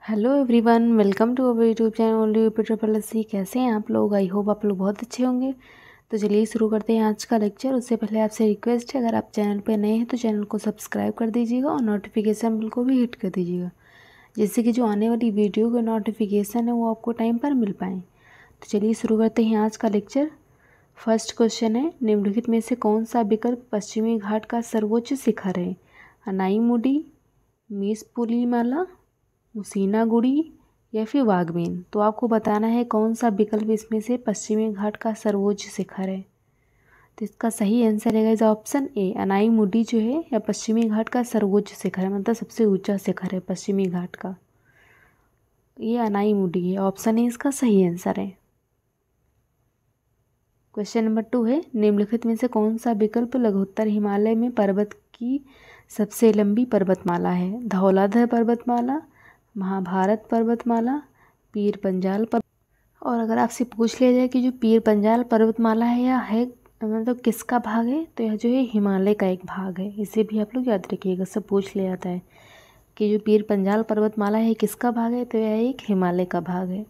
Hello everyone, welcome to our YouTube channel UP कैसे हैं आप लोग। आई होप आप लोग बहुत अच्छे होंगे। तो चलिए शुरू करते हैं आज का लेक्चर। उससे पहले आपसे रिक्वेस्ट है, अगर आप चैनल पर नए हैं तो चैनल को सब्सक्राइब कर दीजिएगा और नोटिफिकेशन बिल को भी हिट कर दीजिएगा, जिससे कि जो आने वाली वीडियो का नोटिफिकेशन है वो आपको टाइम पर मिल पाए। तो चलिए शुरू करते हैं आज का लेक्चर। फर्स्ट क्वेश्चन है, निम्नलिखित में से कौन सा विकल्प पश्चिमी घाट का सर्वोच्च शिखर है? अनाईमुडी, मीसपुलीमाला, मुसीनागुड़ी या फिर वाघमेन। तो आपको बताना है कौन सा विकल्प इसमें से पश्चिमी घाट का सर्वोच्च शिखर है। तो इसका सही आंसर है गाइस ऑप्शन ए, अनाईमुडी जो है या पश्चिमी घाट का सर्वोच्च शिखर है, मतलब सबसे ऊंचा शिखर है पश्चिमी घाट का, ये अनाईमुडी है। ऑप्शन ए इसका सही आंसर है। क्वेश्चन नंबर 2 है, निम्नलिखित में से कौन सा विकल्प लघुत्तर हिमालय में पर्वत की सबसे लंबी पर्वतमाला है? धौलाधर पर्वतमाला, महाभारत पर्वतमाला, पीर पंजाल और अगर आपसे पूछ लिया जाए कि जो पीर पंजाल पर्वतमाला है या है मतलब किसका भाग है, तो यह जो है हिमालय का एक भाग है। इसे भी आप लोग याद रखिएगा, सब पूछ लिया जाता है कि जो पीर पंजाल पर्वतमाला है किसका भाग है, तो यह एक हिमालय का भाग है।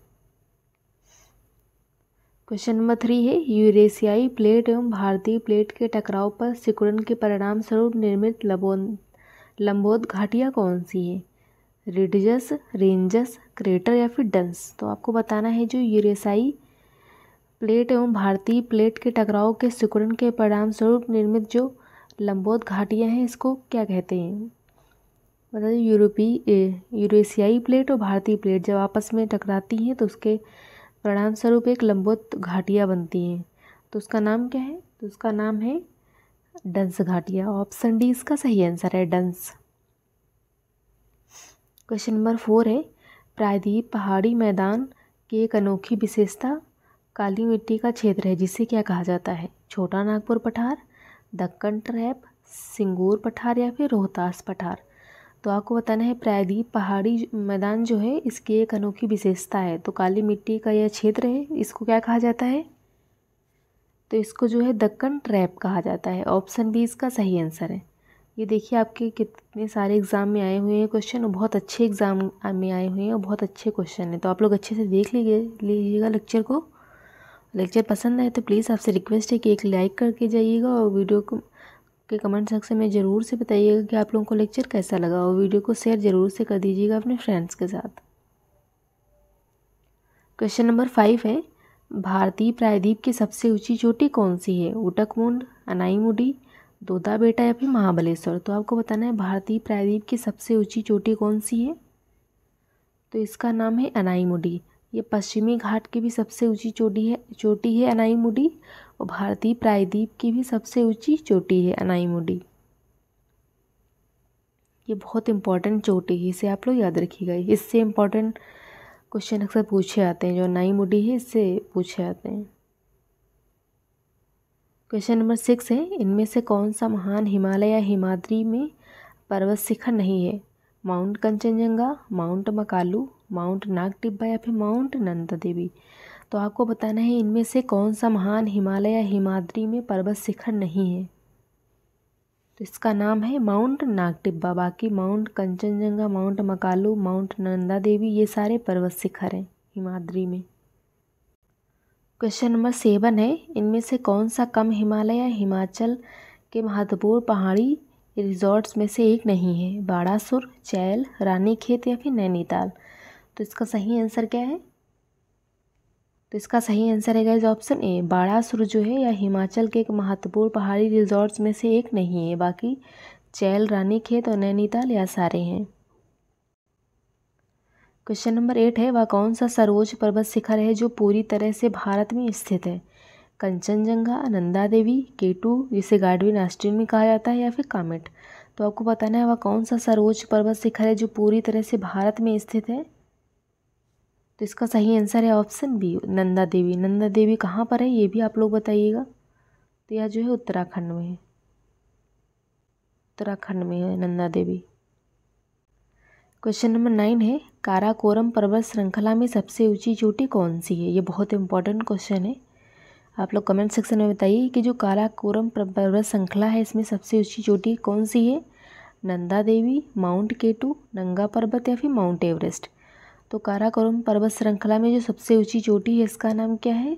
क्वेश्चन नंबर 3 है, यूरेशियाई प्लेट एवं भारतीय प्लेट के टकराव पर सिकुड़न के परिणाम स्वरूप निर्मित लंबोद घाटियाँ कौन सी है? रिडजस, रेंजस, क्रेटर या फिर डंस। तो आपको बताना है जो यूरेशियाई प्लेट एवं भारतीय प्लेट के टकराव के सिकुड़न के परिणाम स्वरूप निर्मित जो लंबोद घाटियाँ हैं इसको क्या कहते हैं? बताइए। यूरेशियाई प्लेट और भारतीय प्लेट जब आपस में टकराती हैं तो उसके परिणाम स्वरूप एक लंबोद घाटियाँ बनती हैं, तो उसका नाम क्या है? तो उसका नाम है डंस घाटियाँ। ऑप्शन डी इसका सही आंसर है, डंस। क्वेश्चन नंबर 4 है, प्रायद्वीप पहाड़ी मैदान की एक अनोखी विशेषता काली मिट्टी का क्षेत्र है, जिसे क्या कहा जाता है? छोटा नागपुर पठार, दक्कन ट्रैप, सिंगूर पठार या फिर रोहतास पठार। तो आपको बताना है प्रायद्वीप पहाड़ी मैदान जो है इसकी एक अनोखी विशेषता है, तो काली मिट्टी का यह क्षेत्र है, इसको क्या कहा जाता है? तो इसको जो है दक्कन ट्रैप कहा जाता है। ऑप्शन बी इसका सही आंसर है। ये देखिए आपके कितने सारे एग्ज़ाम में आए हुए हैं क्वेश्चन, और बहुत अच्छे एग्ज़ाम में आए हुए हैं और बहुत अच्छे क्वेश्चन हैं। तो आप लोग अच्छे से देख लीजिएगा लेक्चर को। लेक्चर पसंद आए तो प्लीज़ आपसे रिक्वेस्ट है कि एक लाइक करके जाइएगा और वीडियो को के कमेंट सेक्शन में ज़रूर से बताइएगा कि आप लोगों को लेक्चर कैसा लगा, और वीडियो को शेयर ज़रूर से कर दीजिएगा अपने फ्रेंड्स के साथ। क्वेश्चन नंबर 5 है, भारतीय प्रायद्वीप की सबसे ऊंची चोटी कौन सी है? उटकमुंड, अनाईमुडी, दोदा बेटा या फिर महाबलेश्वर। तो आपको बताना है भारतीय प्रायद्वीप की सबसे ऊंची चोटी कौन सी है? तो इसका नाम है अनाईमुडी। ये पश्चिमी घाट की भी सबसे ऊंची चोटी है अनाईमुडी, और भारतीय प्रायद्वीप की भी सबसे ऊंची चोटी है अनाईमुडी। ये बहुत इंपॉर्टेंट चोटी है, इसे आप लोग याद रखिएगा। इससे इम्पॉर्टेंट क्वेश्चन अक्सर पूछे आते हैं, जो अनाईमुडी है इससे पूछे आते हैं। क्वेश्चन नंबर 6 है, इनमें से कौन सा महान हिमालय या हिमाद्री में पर्वत शिखर नहीं है? Mount Kanchenjunga, mount Makalu, mount Nag Tibba या फिर माउंट नंदा देवी। तो आपको बताना है इनमें से कौन सा महान हिमालय या हिमाद्री में पर्वत शिखर नहीं है? तो इसका नाम है माउंट नागटिब्बा। बाकी mount Kanchenjunga, mount Makalu, mount Nanda Devi ये सारे पर्वत शिखर हैं हिमाद्री में। क्वेश्चन नंबर 7 है, इनमें से कौन सा कम हिमालय या हिमाचल के महत्वपूर्ण पहाड़ी रिजॉर्ट्स में से एक नहीं है? बाड़ासुर, चैल, रानीखेत या फिर नैनीताल। तो इसका सही आंसर क्या है? तो इसका सही आंसर है गाइस ऑप्शन ए, बाड़ासुर जो है या हिमाचल के एक महत्वपूर्ण पहाड़ी रिजॉर्ट्स में से एक नहीं है। बाकी चैल, रानीखेत और नैनीताल यह सारे हैं। क्वेश्चन नंबर 8 है, वह कौन सा सर्वोच्च पर्वत शिखर है जो पूरी तरह से भारत में स्थित है? कंचनजंगा, नंदा देवी, केटू जिसे गार्डविन ऑस्ट्रेलिया में कहा जाता है, या फिर कामेट। तो आपको बताना है वह कौन सा सर्वोच्च पर्वत शिखर है जो पूरी तरह से भारत में स्थित है? तो इसका सही आंसर है ऑप्शन बी, नंदा देवी। नंदा देवी कहाँ पर है ये भी आप लोग बताइएगा। तो यह जो है उत्तराखंड में है, उत्तराखंड में है नंदा देवी। क्वेश्चन नंबर 9 है, काराकोरम पर्वत श्रृंखला में सबसे ऊंची चोटी कौन सी है? ये बहुत इंपॉर्टेंट क्वेश्चन है। आप लोग कमेंट सेक्शन में बताइए कि जो काराकोरम पर्वत श्रृंखला है इसमें सबसे ऊंची चोटी कौन सी है? नंदा देवी, माउंट केटू, नंगा पर्वत या फिर माउंट एवरेस्ट। तो काराकोरम पर्वत श्रृंखला में जो सबसे ऊंची चोटी है इसका नाम क्या है?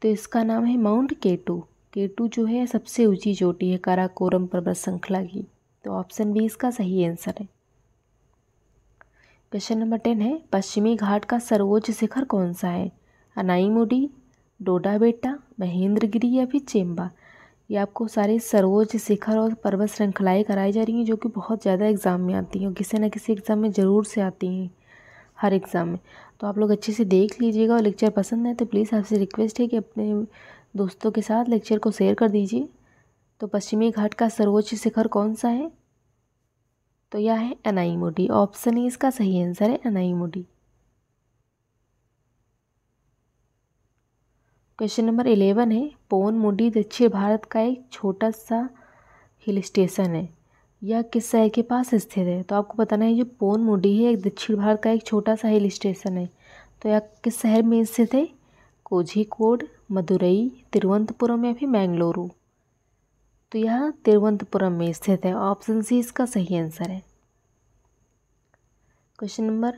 तो इसका नाम है माउंट केटू। केटू जो है सबसे ऊंची चोटी है काराकोरम पर्वत श्रृंखला की। तो ऑप्शन बी इसका सही आंसर है। क्वेश्चन नंबर 10 है, पश्चिमी घाट का सर्वोच्च शिखर कौन सा है? अनाईमुडी, डोडा बेटा, महेंद्रगिरी या फिर चेम्बा। ये आपको सारे सर्वोच्च शिखर और पर्वत श्रृंखलाएँ कराई जा रही हैं जो कि बहुत ज़्यादा एग्जाम में आती हैं और किसी न किसी एग्ज़ाम में ज़रूर से आती हैं, हर एग्ज़ाम में। तो आप लोग अच्छे से देख लीजिएगा और लेक्चर पसंद है तो प्लीज़ आपसे रिक्वेस्ट है कि अपने दोस्तों के साथ लेक्चर को शेयर कर दीजिए। तो पश्चिमी घाट का सर्वोच्च शिखर कौन सा है? तो यह है अनाईमुडी। ऑप्शन ए इसका सही आंसर है, अनाईमुडी। क्वेश्चन नंबर 11 है, पोनमुडी दक्षिण भारत का एक छोटा सा हिल स्टेशन है, यह किस शहर के पास स्थित है? तो आपको बताना है जो पोनमुडी है एक दक्षिण भारत का एक छोटा सा हिल स्टेशन है, तो यह किस शहर में स्थित है? कोझिकोड, मदुरई, तिरुवनंतपुरम या फिर मैंगलुरु। तो यह तिरुवनंतपुरम में स्थित है। ऑप्शन सी इसका सही आंसर है। क्वेश्चन नंबर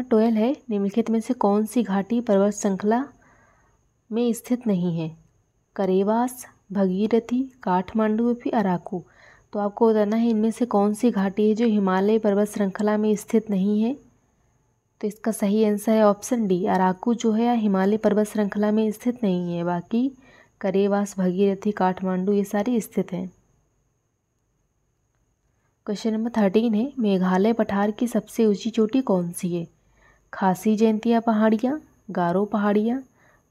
12 है, निम्नलिखित में से कौन सी घाटी पर्वत श्रृंखला में स्थित नहीं है? करेवास, भगीरथी, काठमांडू या फिर अराकू। तो आपको बताना है इनमें से कौन सी घाटी है जो हिमालय पर्वत श्रृंखला में स्थित नहीं है? तो इसका सही आंसर है ऑप्शन डी, अराकू जो है हिमालय पर्वत श्रृंखला में स्थित नहीं है, बाकी करेवास, भगीरथी, काठमांडू ये सारी स्थित हैं। क्वेश्चन नंबर 13 है, मेघालय पठार की सबसे ऊंची चोटी कौन सी है? खासी जयंतिया पहाड़ियाँ, गारो पहाड़ियाँ,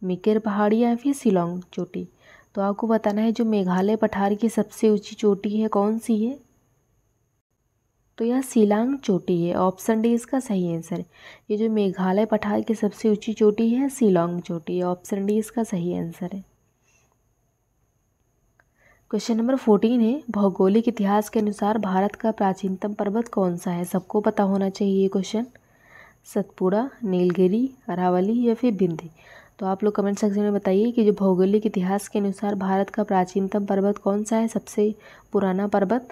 मिकिर पहाड़ियाँ या फिर शिलोंग चोटी। तो आपको बताना है जो मेघालय पठार की सबसे ऊंची चोटी है कौन सी है? तो यह शिलांग चोटी है। ऑप्शन डी इसका सही आंसर है। ये जो मेघालय पठार की सबसे ऊंची चोटी है शिलोंग चोटी है। ऑप्शन डी इसका सही आंसर है। क्वेश्चन नंबर 14 है, भौगोलिक इतिहास के अनुसार भारत का प्राचीनतम पर्वत कौन सा है? सबको पता होना चाहिए ये क्वेश्चन। सतपुड़ा, नीलगिरी, अरावली या फिर विंध्य। तो आप लोग कमेंट सेक्शन में बताइए कि जो भौगोलिक इतिहास के अनुसार भारत का प्राचीनतम पर्वत कौन सा है, सबसे पुराना पर्वत?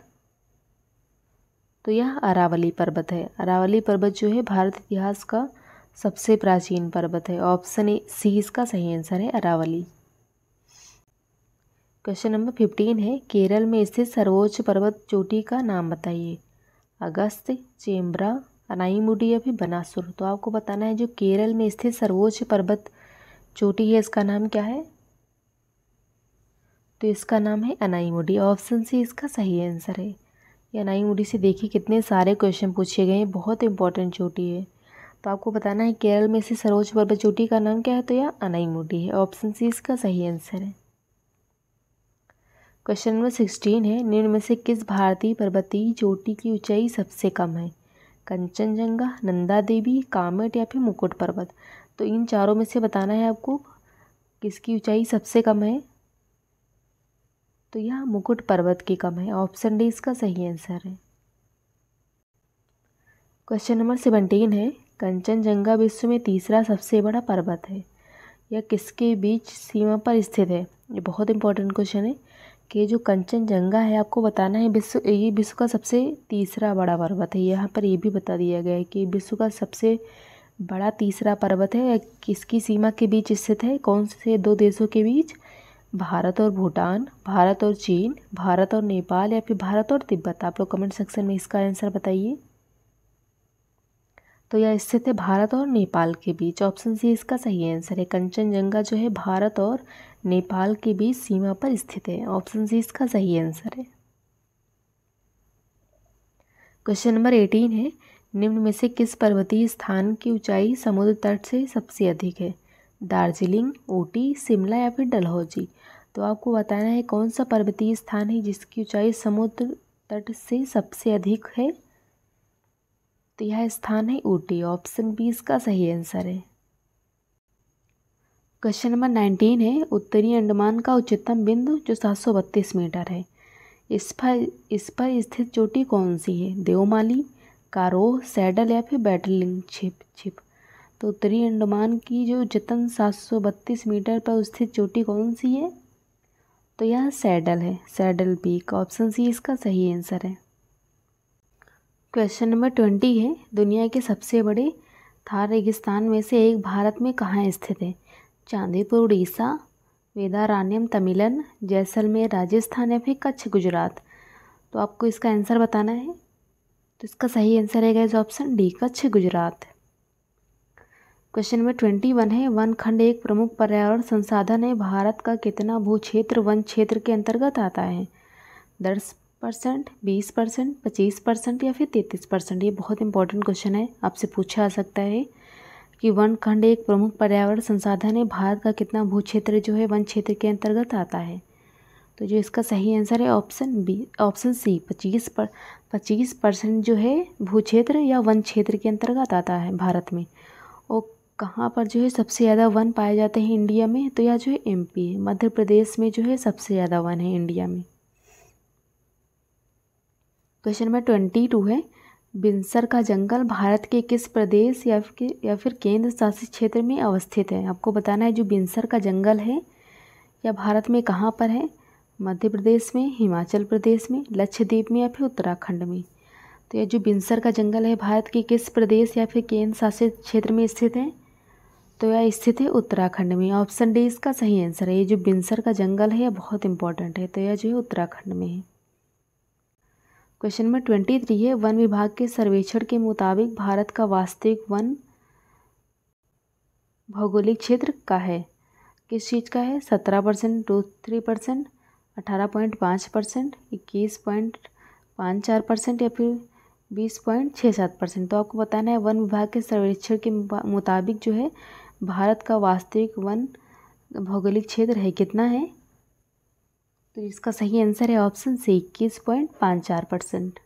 तो यह अरावली पर्वत है। अरावली पर्वत जो है भारत इतिहास का सबसे प्राचीन पर्वत है। ऑप्शन सी इसका सही आंसर है, अरावली। क्वेश्चन नंबर 15 है, केरल में स्थित सर्वोच्च पर्वत चोटी का नाम बताइए। अगस्त्य, चेम्बरा, अनाईमुडी या फिर बनासुर। तो आपको बताना है जो केरल में स्थित सर्वोच्च पर्वत चोटी है इसका नाम क्या है? तो इसका नाम है अनाईमुडी। ऑप्शन सी इसका सही आंसर है। ये अनाईमुडी से देखिए कितने सारे क्वेश्चन पूछे गए हैं, बहुत इंपॉर्टेंट चोटी है। तो आपको बताना है केरल में स्थित सर्वोच्च पर्वत चोटी का नाम क्या है? तो यह अनाईमुडी है। ऑप्शन सी इसका सही आंसर है। क्वेश्चन नंबर 16 है, निम्न में से किस भारतीय पर्वतीय चोटी की ऊंचाई सबसे कम है? कंचनजंगा, नंदा देवी, कामेट या फिर मुकुट पर्वत। तो इन चारों में से बताना है आपको किसकी ऊंचाई सबसे कम है? तो यह मुकुट पर्वत की कम है। ऑप्शन डी इसका सही आंसर है। क्वेश्चन नंबर 17 है, कंचनजंगा विश्व में तीसरा सबसे बड़ा पर्वत है, यह किसके बीच सीमा पर स्थित है? ये बहुत इंपॉर्टेंट क्वेश्चन है कि जो कंचनजंगा है आपको बताना है ये विश्व का सबसे तीसरा बड़ा पर्वत है। यहाँ पर ये भी बता दिया गया है कि विश्व का सबसे बड़ा तीसरा पर्वत है, किसकी सीमा के बीच स्थित है? कौन से दो देशों के बीच? भारत और भूटान, भारत और चीन, भारत और नेपाल या फिर भारत और तिब्बत। आप लोग कमेंट सेक्शन में इसका आंसर बताइए। तो यह स्थित है भारत और नेपाल के बीच। ऑप्शन सी इसका सही आंसर है। कंचनजंगा जो है भारत और नेपाल के बीच सीमा पर स्थित है। ऑप्शन सी इसका सही आंसर है। क्वेश्चन नंबर 18 है, निम्न में से किस पर्वतीय स्थान की ऊंचाई समुद्र तट से सबसे अधिक है? दार्जिलिंग, ऊटी, शिमला या फिर डलहौजी। तो आपको बताना है कौन सा पर्वतीय स्थान है जिसकी ऊंचाई समुद्र तट से सबसे अधिक है? तो यह स्थान है ऊटी। ऑप्शन बी इसका सही आंसर है। क्वेश्चन नंबर 19 है, उत्तरी अंडमान का उच्चतम बिंदु जो 732 मीटर है, इस पर स्थित चोटी कौन सी है? देवमाली, कारोह, सैडल या फिर बैटलिंग छिप। तो उत्तरी अंडमान की जो उच्चतम 732 मीटर पर स्थित चोटी कौन सी है? तो यह सैडल है, सैडल पीक। ऑप्शन सी इसका सही आंसर है। क्वेश्चन नंबर 20 है, दुनिया के सबसे बड़े थार रेगिस्तान में से एक भारत में कहाँ स्थित है? चांदीपुर उड़ीसा, वेदारण्यम तमिलन, जैसलमेर राजस्थान या फिर कच्छ गुजरात। तो आपको इसका आंसर बताना है। तो इसका सही आंसर है guys option D, Kutch Gujarat. Question number 21 है, वन खंड एक प्रमुख पर्यावरण संसाधन है, भारत का कितना भू क्षेत्र वन क्षेत्र के अंतर्गत आता है? 10%, 20%, 25% या फिर 33%। ये बहुत इंपॉर्टेंट क्वेश्चन है, आपसे पूछा जा सकता है कि वन खंड एक प्रमुख पर्यावरण संसाधन है, भारत का कितना भू क्षेत्र जो है वन क्षेत्र के अंतर्गत आता है? तो जो इसका सही आंसर है ऑप्शन बी, ऑप्शन सी, 25% जो है भू क्षेत्र या वन क्षेत्र के अंतर्गत आता है भारत में। और कहाँ पर जो है सबसे ज़्यादा वन पाए जाते हैं इंडिया में? तो यह जो है एमपी है, मध्य प्रदेश में जो है सबसे ज़्यादा वन है इंडिया में। क्वेश्चन नंबर 22 है, बिनसर का जंगल भारत के किस प्रदेश या फिर केंद्र शासित क्षेत्र में अवस्थित है? आपको बताना है जो बिनसर का जंगल है या भारत में कहाँ पर है? मध्य प्रदेश में, हिमाचल प्रदेश में, लक्षद्वीप में या फिर उत्तराखंड में। तो यह जो बिनसर का जंगल है भारत के किस प्रदेश या फिर केंद्र शासित क्षेत्र में स्थित है? तो यह स्थित है उत्तराखंड में। ऑप्शन डी इसका सही आंसर है। ये जो बिनसर का जंगल है यह बहुत इंपॉर्टेंट है, तो यह जो है उत्तराखंड में है। क्वेश्चन नंबर 23 है, वन विभाग के सर्वेक्षण के मुताबिक भारत का वास्तविक वन भौगोलिक क्षेत्र का है? किस चीज़ का है? 17%, 23%, 18.5%, 21.54% या फिर 20.67%। तो आपको बताना है वन विभाग के सर्वेक्षण के मुताबिक जो है भारत का वास्तविक वन भौगोलिक क्षेत्र है, कितना है? तो इसका सही आंसर है ऑप्शन सी, 21.54%।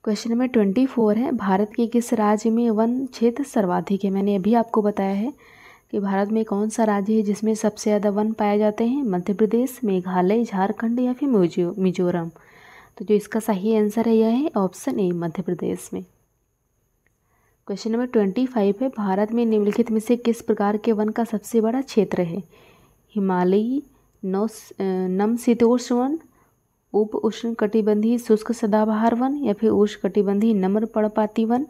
क्वेश्चन नंबर 24 है, भारत के किस राज्य में वन क्षेत्र सर्वाधिक है? मैंने अभी आपको बताया है कि भारत में कौन सा राज्य है जिसमें सबसे ज़्यादा वन पाए जाते हैं? मध्य प्रदेश, मेघालय, झारखंड या फिर मिजोरम। तो जो इसका सही आंसर है यह है ऑप्शन ए, मध्य प्रदेश में। क्वेश्चन नंबर 25 है, भारत में निम्नलिखित में से किस प्रकार के वन का सबसे बड़ा क्षेत्र है? हिमालयी समशीतोष्ण वन, उप उष्ण कटिबंधीय शुष्क सदाबहार वन या फिर उष्ण कटिबंधीय नम्र पर्णपाती वन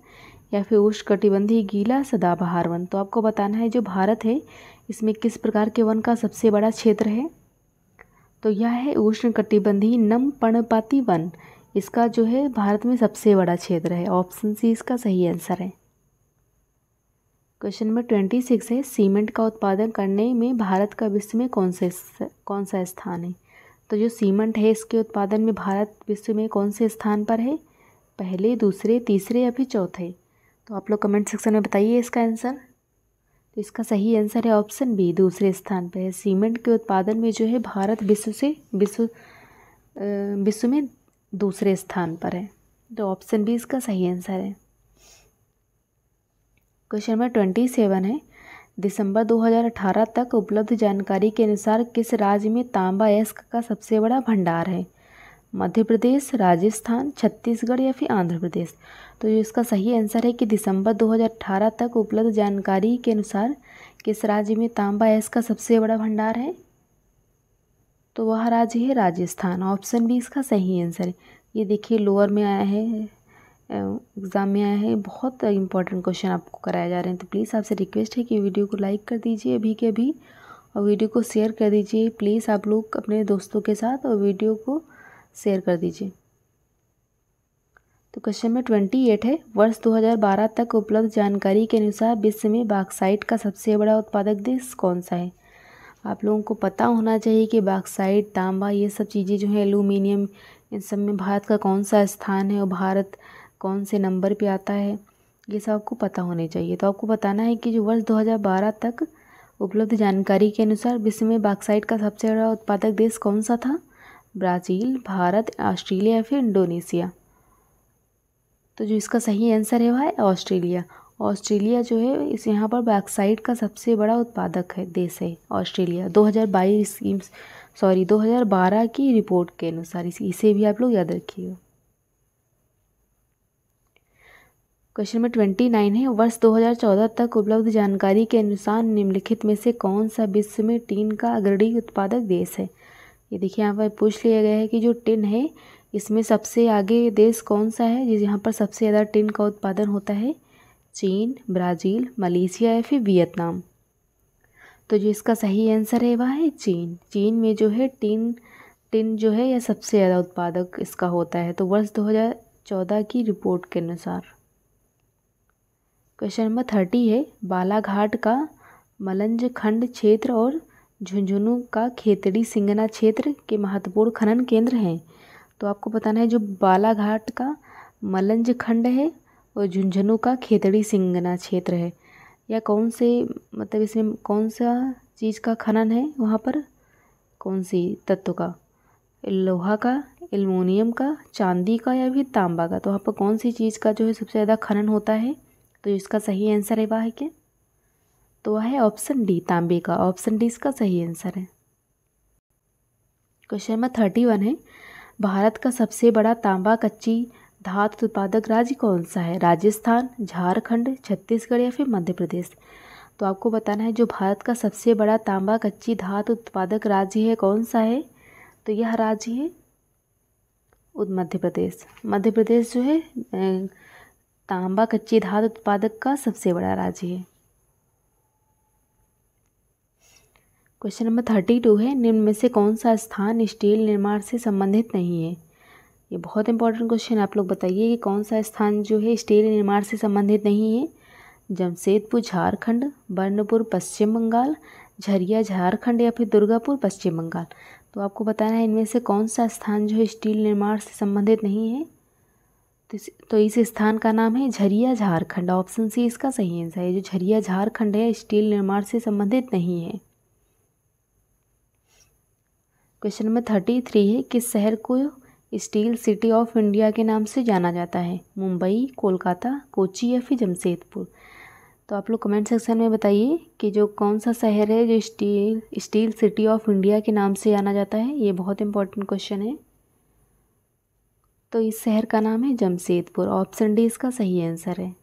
या फिर उष्ण कटिबंधीय गीला सदाबहार वन। तो आपको बताना है जो भारत है इसमें किस प्रकार के वन का सबसे बड़ा क्षेत्र है? तो यह है उष्ण कटिबंधीय नम पर्णपाती वन। इसका जो है भारत में सबसे बड़ा क्षेत्र है। ऑप्शन सी इसका सही आंसर है। क्वेश्चन नंबर 26 है, सीमेंट का उत्पादन करने में भारत का विश्व में कौन सा स्थान है? तो जो सीमेंट है इसके उत्पादन में भारत विश्व में कौन से स्थान पर है? पहले, दूसरे, तीसरे या फिर चौथे? तो आप लोग कमेंट सेक्शन में बताइए इसका आंसर। तो इसका सही आंसर है ऑप्शन बी, दूसरे स्थान पर है। सीमेंट के उत्पादन में जो है भारत विश्व में दूसरे स्थान पर है। तो ऑप्शन बी इसका सही आंसर है। क्वेश्चन नंबर 27 है, दिसंबर 2018 तक उपलब्ध जानकारी के अनुसार किस राज्य में तांबा अयस्क का सबसे बड़ा भंडार है? मध्य प्रदेश, राजस्थान, छत्तीसगढ़ या फिर आंध्र प्रदेश? तो इसका सही आंसर है कि दिसंबर 2018 तक उपलब्ध जानकारी के अनुसार किस राज्य में तांबा अयस्क का सबसे बड़ा भंडार है? तो वह राज्य है राजस्थान। ऑप्शन बी इसका सही आंसर है। ये देखिए लोअर में आया है, एग्ज़ाम में आया है, बहुत इंपॉर्टेंट क्वेश्चन आपको कराए जा रहे हैं। तो प्लीज़ आपसे रिक्वेस्ट है कि वीडियो को लाइक कर दीजिए अभी के अभी और वीडियो को शेयर कर दीजिए। प्लीज़ आप लोग अपने दोस्तों के साथ और वीडियो को शेयर कर दीजिए। तो क्वेश्चन नंबर 28 है, वर्ष 2012 तक उपलब्ध जानकारी के अनुसार विश्व में बॉक्साइट का सबसे बड़ा उत्पादक देश कौन सा है? आप लोगों को पता होना चाहिए कि बॉक्साइट, तांबा, ये सब चीज़ें जो है, एल्यूमिनियम, इन सब में भारत का कौन सा स्थान है और भारत कौन से नंबर पे आता है, ये सब आपको पता होने चाहिए। तो आपको बताना है कि जो वर्ष 2012 तक उपलब्ध जानकारी के अनुसार विश्व में बॉक्साइट का सबसे बड़ा उत्पादक देश कौन सा था? ब्राज़ील, भारत, ऑस्ट्रेलिया या फिर इंडोनेशिया? तो जो इसका सही आंसर है वह है ऑस्ट्रेलिया। ऑस्ट्रेलिया जो है इस यहाँ पर बॉक्साइट का सबसे बड़ा उत्पादक है, देश है ऑस्ट्रेलिया। 2012 की रिपोर्ट के अनुसार, इसे भी आप लोग याद रखिएगा। क्वेश्चन नंबर 29 है, वर्ष 2014 तक उपलब्ध जानकारी के अनुसार निम्नलिखित में से कौन सा विश्व में टीन का अग्रणी उत्पादक देश है? ये देखिए यहाँ पर पूछ लिया गया है कि जो टिन है इसमें सबसे आगे देश कौन सा है जहाँ पर सबसे ज़्यादा टिन का उत्पादन होता है? चीन, ब्राज़ील, मलेशिया या फिर वियतनाम। तो जो इसका सही आंसर है वह है चीन। चीन में जो है टिन जो है यह सबसे ज़्यादा उत्पादक इसका होता है, तो वर्ष 2014 की रिपोर्ट के अनुसार। क्वेश्चन नंबर 30 है, बालाघाट का मलंज खंड क्षेत्र और झुंझुनू का खेतड़ी सिंगना क्षेत्र के महत्वपूर्ण खनन केंद्र हैं। तो आपको बताना है जो बालाघाट का मलंज खंड है और झुंझुनू का खेतड़ी सिंगना क्षेत्र है, या कौन से मतलब इसमें कौन सा चीज़ का खनन है वहाँ पर, कौन सी तत्व का? लोहा का, एल्युमिनियम का, चांदी का या फिर तांबा का? तो वहाँ पर कौन सी चीज़ का जो है सबसे ज़्यादा खनन होता है? तो इसका सही आंसर है वह है क्या? तो वह है ऑप्शन डी, तांबे का। ऑप्शन डी इसका सही आंसर है। क्वेश्चन नंबर 31 है, भारत का सबसे बड़ा तांबा कच्ची धातु उत्पादक राज्य कौन सा है? राजस्थान, झारखंड, छत्तीसगढ़ या फिर मध्य प्रदेश? तो आपको बताना है जो भारत का सबसे बड़ा तांबा कच्ची धातु उत्पादक राज्य है कौन सा है? तो यह राज्य है मध्य प्रदेश। मध्य प्रदेश जो है तांबा कच्ची धातु उत्पादक का सबसे बड़ा राज्य है। क्वेश्चन नंबर 32 है, निम्न में से कौन सा स्थान स्टील निर्माण से संबंधित नहीं है? ये बहुत इंपॉर्टेंट क्वेश्चन, आप लोग बताइए कि कौन सा स्थान जो है स्टील निर्माण से संबंधित नहीं है? जमशेदपुर झारखंड, बर्नपुर पश्चिम बंगाल, झरिया झारखंड या फिर दुर्गापुर पश्चिम बंगाल? तो आपको बताना है इनमें से कौन सा स्थान जो है स्टील निर्माण से संबंधित नहीं है? तो इस स्थान का नाम है झरिया झारखंड। ऑप्शन सी इसका सही आंसर है। जो झरिया झारखंड है स्टील निर्माण से संबंधित नहीं है। क्वेश्चन नंबर 33 है, किस शहर को स्टील सिटी ऑफ इंडिया के नाम से जाना जाता है? मुंबई, कोलकाता, कोची या फिर जमशेदपुर? तो आप लोग कमेंट सेक्शन में बताइए कि जो कौन सा शहर है जो स्टील सिटी ऑफ इंडिया के नाम से जाना जाता है। ये बहुत इंपॉर्टेंट क्वेश्चन है। तो इस शहर का नाम है जमशेदपुर। ऑप्शन डी इसका सही आंसर है।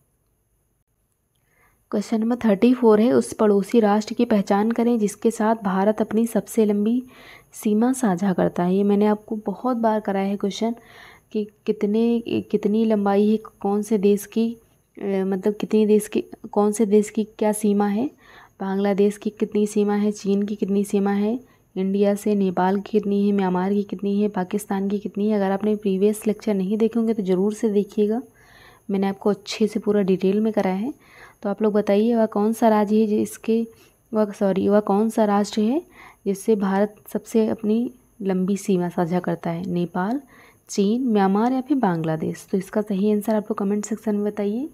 क्वेश्चन नंबर 34 है, उस पड़ोसी राष्ट्र की पहचान करें जिसके साथ भारत अपनी सबसे लंबी सीमा साझा करता है। ये मैंने आपको बहुत बार कराया है क्वेश्चन कि कितनी लंबाई है कौन से देश की, मतलब कौन से देश की क्या सीमा है। बांग्लादेश की कितनी सीमा है, चीन की कितनी सीमा है, इंडिया से नेपाल की कितनी है, म्यांमार की कितनी है, पाकिस्तान की कितनी है। अगर आपने प्रीवियस लेक्चर नहीं देखे होंगे तो ज़रूर से देखिएगा, मैंने आपको अच्छे से पूरा डिटेल में कराया है। तो आप लोग बताइए वह कौन सा राज्य है वह कौन सा राष्ट्र है जिससे भारत सबसे अपनी लंबी सीमा साझा करता है? नेपाल, चीन, म्यांमार या फिर बांग्लादेश? तो इसका सही आंसर आप लोग कमेंट सेक्शन में बताइए।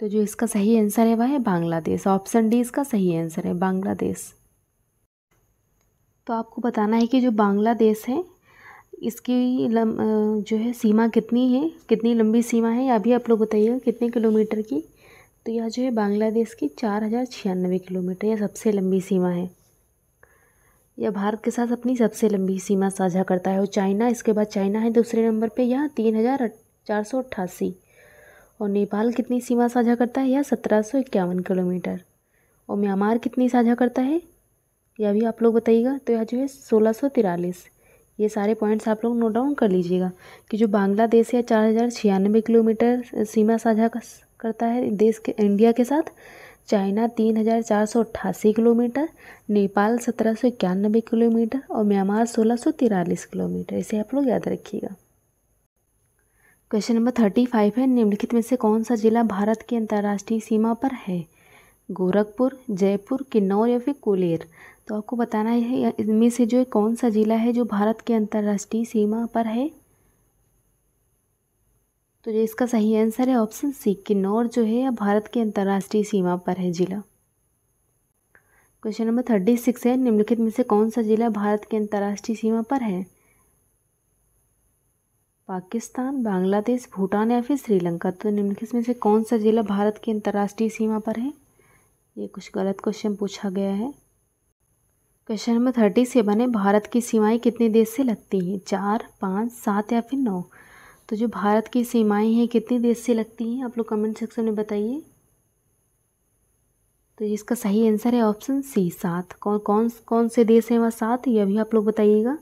तो जो इसका सही आंसर है वह है बांग्लादेश। ऑप्शन डी इसका सही आंसर है, बांग्लादेश। तो आपको बताना है कि जो बांग्लादेश है इसकी जो है सीमा कितनी है, कितनी लंबी सीमा है, या भी आप लोग बताइएगा कितने किलोमीटर की। तो यह जो है बांग्लादेश की 4096 किलोमीटर, यह सबसे लंबी सीमा है। यह भारत के साथ अपनी सबसे लंबी सीमा साझा करता है। और चाइना, इसके बाद चाइना है दूसरे नंबर पे, यह 3488। और नेपाल कितनी सीमा साझा करता है? यह 1751 किलोमीटर। और म्यांमार कितनी साझा करता है यह भी आप लोग बताइएगा। तो यह जो है 1643। ये सारे पॉइंट्स आप लोग नोट डाउन कर लीजिएगा कि जो बांग्लादेश है 4096 किलोमीटर सीमा साझा करता है देश के इंडिया के साथ, चाइना 3488 किलोमीटर, नेपाल 1791 किलोमीटर और म्यांमार 1643 किलोमीटर। इसे आप लोग याद रखिएगा। क्वेश्चन नंबर 35 है, निम्नलिखित में से कौन सा जिला भारत की अंतर्राष्ट्रीय सीमा पर है? गोरखपुर, जयपुर, किन्नौर या फिर कुलेर? तो आपको बताना है इनमें से जो कौन सा जिला है जो भारत के अंतर्राष्ट्रीय सीमा पर है। तो जो इसका सही आंसर है ऑप्शन सी, किन्नौर जो है भारत के अंतर्राष्ट्रीय सीमा पर है जिला। क्वेश्चन नंबर 36 है, निम्नलिखित में से कौन सा जिला भारत के अंतर्राष्ट्रीय सीमा पर है? पाकिस्तान, बांग्लादेश, भूटान या फिर श्रीलंका? तो निम्नलिखित में से कौन सा जिला भारत की अंतर्राष्ट्रीय सीमा पर है? ये कुछ गलत क्वेश्चन पूछा गया है। क्वेश्चन नंबर 37 है, भारत की सीमाएं कितने देश से लगती हैं? 4, 5, 7 या फिर 9? तो जो भारत की सीमाएं हैं कितने देश से लगती हैं आप लोग कमेंट सेक्शन में बताइए। तो इसका सही आंसर है ऑप्शन सी, 7। कौन से देश हैं वह 7, यह भी आप लोग बताइएगा।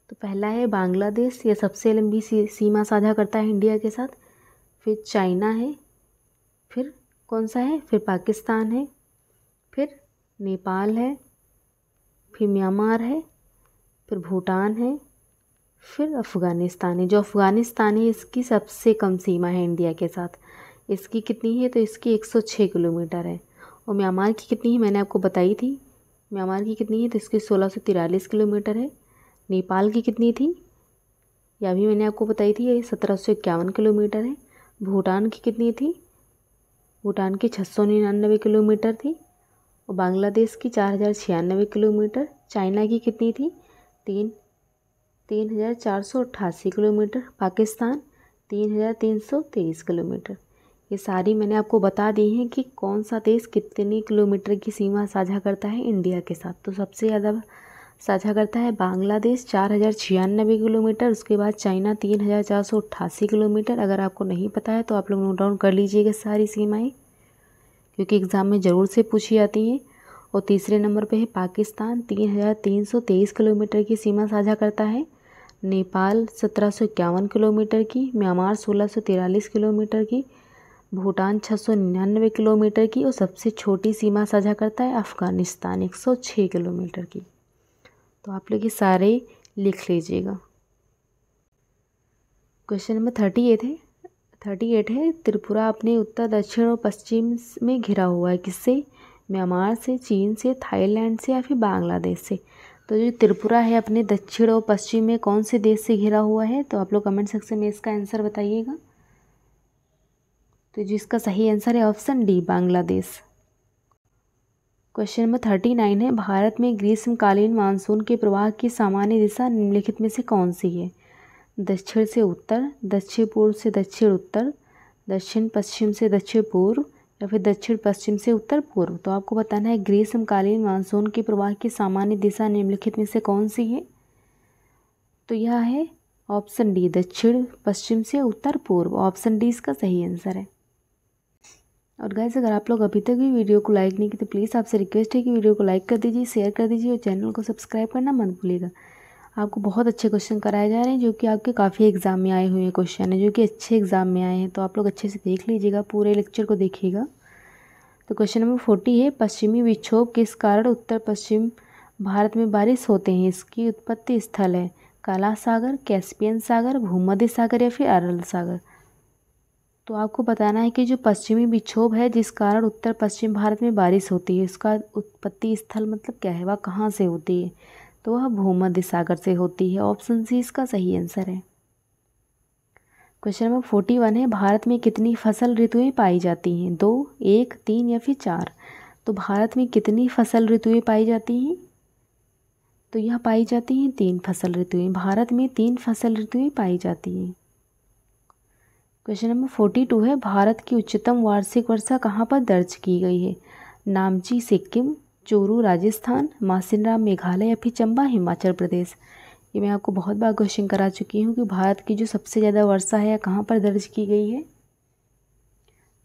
तो पहला है बांग्लादेश, ये सबसे लंबी सीमा साझा करता है इंडिया के साथ। फिर चाइना है, फिर कौन सा है, फिर पाकिस्तान है, फिर नेपाल है, फिर म्यांमार है, फिर भूटान है, फिर अफ़गानिस्तान है। जो अफ़गानिस्तान है इसकी सबसे कम सीमा है इंडिया के साथ। इसकी कितनी है, तो इसकी 106 किलोमीटर है। और म्यांमार की कितनी है मैंने आपको बताई थी, म्यांमार की कितनी है, तो इसकी 1643 किलोमीटर है। नेपाल की कितनी थी, यह भी मैंने आपको बताई थी, ये 1751 किलोमीटर है। भूटान की कितनी थी, भूटान की 699 किलोमीटर थी। और बांग्लादेश की 4096 किलोमीटर। चाइना की कितनी थी, 3488 किलोमीटर। पाकिस्तान 3323 किलोमीटर। ये सारी मैंने आपको बता दी हैं कि कौन सा देश कितनी किलोमीटर की सीमा साझा करता है इंडिया के साथ। तो सबसे ज़्यादा साझा करता है बांग्लादेश 4096 किलोमीटर, उसके बाद चाइना 3488 किलोमीटर। अगर आपको नहीं पता है तो आप लोग नोट डाउन कर लीजिएगा सारी सीमाएं, क्योंकि एग्ज़ाम में ज़रूर से पूछी जाती हैं। और तीसरे नंबर पे है पाकिस्तान, 3323 किलोमीटर की सीमा साझा करता है। नेपाल 1751 किलोमीटर की। म्यांमार 1643 किलोमीटर की। भूटान 699 किलोमीटर की। और सबसे छोटी सीमा साझा करता है अफ़गानिस्तान 106 किलोमीटर की। तो आप लोग ये सारे लिख लीजिएगा। क्वेश्चन नंबर 38 है त्रिपुरा अपने उत्तर, दक्षिण और पश्चिम में घिरा हुआ है, किससे, म्यांमार से, चीन से, थाईलैंड से या फिर बांग्लादेश से। तो जो त्रिपुरा है अपने दक्षिण और पश्चिम में कौन से देश से घिरा हुआ है, तो आप लोग कमेंट सेक्शन में इसका आंसर बताइएगा। तो जिसका सही आंसर है option D, Bangladesh. Question number 39 है भारत में ग्रीष्मकालीन मानसून के प्रवाह की सामान्य दिशा निम्नलिखित में से कौन सी है, दक्षिण से उत्तर, दक्षिण पूर्व से दक्षिण उत्तर, दक्षिण पश्चिम से दक्षिण पूर्व या फिर दक्षिण पश्चिम से उत्तर पूर्व। तो आपको बताना है ग्रीष्मकालीन मानसून के प्रवाह की सामान्य दिशा निम्नलिखित में से कौन सी है। तो यह है ऑप्शन डी, दक्षिण पश्चिम से उत्तर पूर्व। ऑप्शन डी इसका सही आंसर है। और गाइस अगर आप लोग अभी तक भी वीडियो को लाइक नहीं किए तो प्लीज़ आपसे रिक्वेस्ट है कि वीडियो को लाइक कर दीजिए, शेयर कर दीजिए और चैनल को सब्सक्राइब करना मत भूलिएगा। आपको बहुत अच्छे क्वेश्चन कराए जा रहे हैं जो कि आपके काफ़ी एग्ज़ाम में आए हुए हैं क्वेश्चन है, जो कि अच्छे एग्ज़ाम में आए हैं। तो आप लोग अच्छे से देख लीजिएगा, पूरे लेक्चर को देखिएगा। तो क्वेश्चन नंबर 40 है पश्चिमी विक्षोभ किस कारण उत्तर पश्चिम भारत में बारिश होते हैं, इसकी उत्पत्ति स्थल है काला सागर, कैस्पियन सागर, भूमध्य सागर या फिर अरल सागर। तो आपको बताना है कि जो पश्चिमी विक्षोभ है जिस कारण उत्तर पश्चिम भारत में बारिश होती है, उसका उत्पत्ति स्थल मतलब क्या है, वह कहाँ से होती है, तो वह भूमध्य सागर से होती है। ऑप्शन सी इसका सही आंसर है। क्वेश्चन नंबर 41 है भारत में कितनी फसल ऋतुएं पाई जाती हैं, 2, 1, 3 या फिर 4। तो भारत में कितनी फसल ऋतुएं पाई जाती हैं, तो यह पाई जाती हैं 3 फसल ऋतुएं। भारत में 3 फसल ऋतुएं पाई जाती हैं। क्वेश्चन नंबर 42 है भारत की उच्चतम वार्षिक वर्षा कहाँ पर दर्ज की गई है, नामची सिक्किम, चूरू राजस्थान, मासिनराम मेघालय या फिर चंबा हिमाचल प्रदेश। ये मैं आपको बहुत बार क्वेश्चन करा चुकी हूँ कि भारत की जो सबसे ज़्यादा वर्षा है कहाँ पर दर्ज की गई है,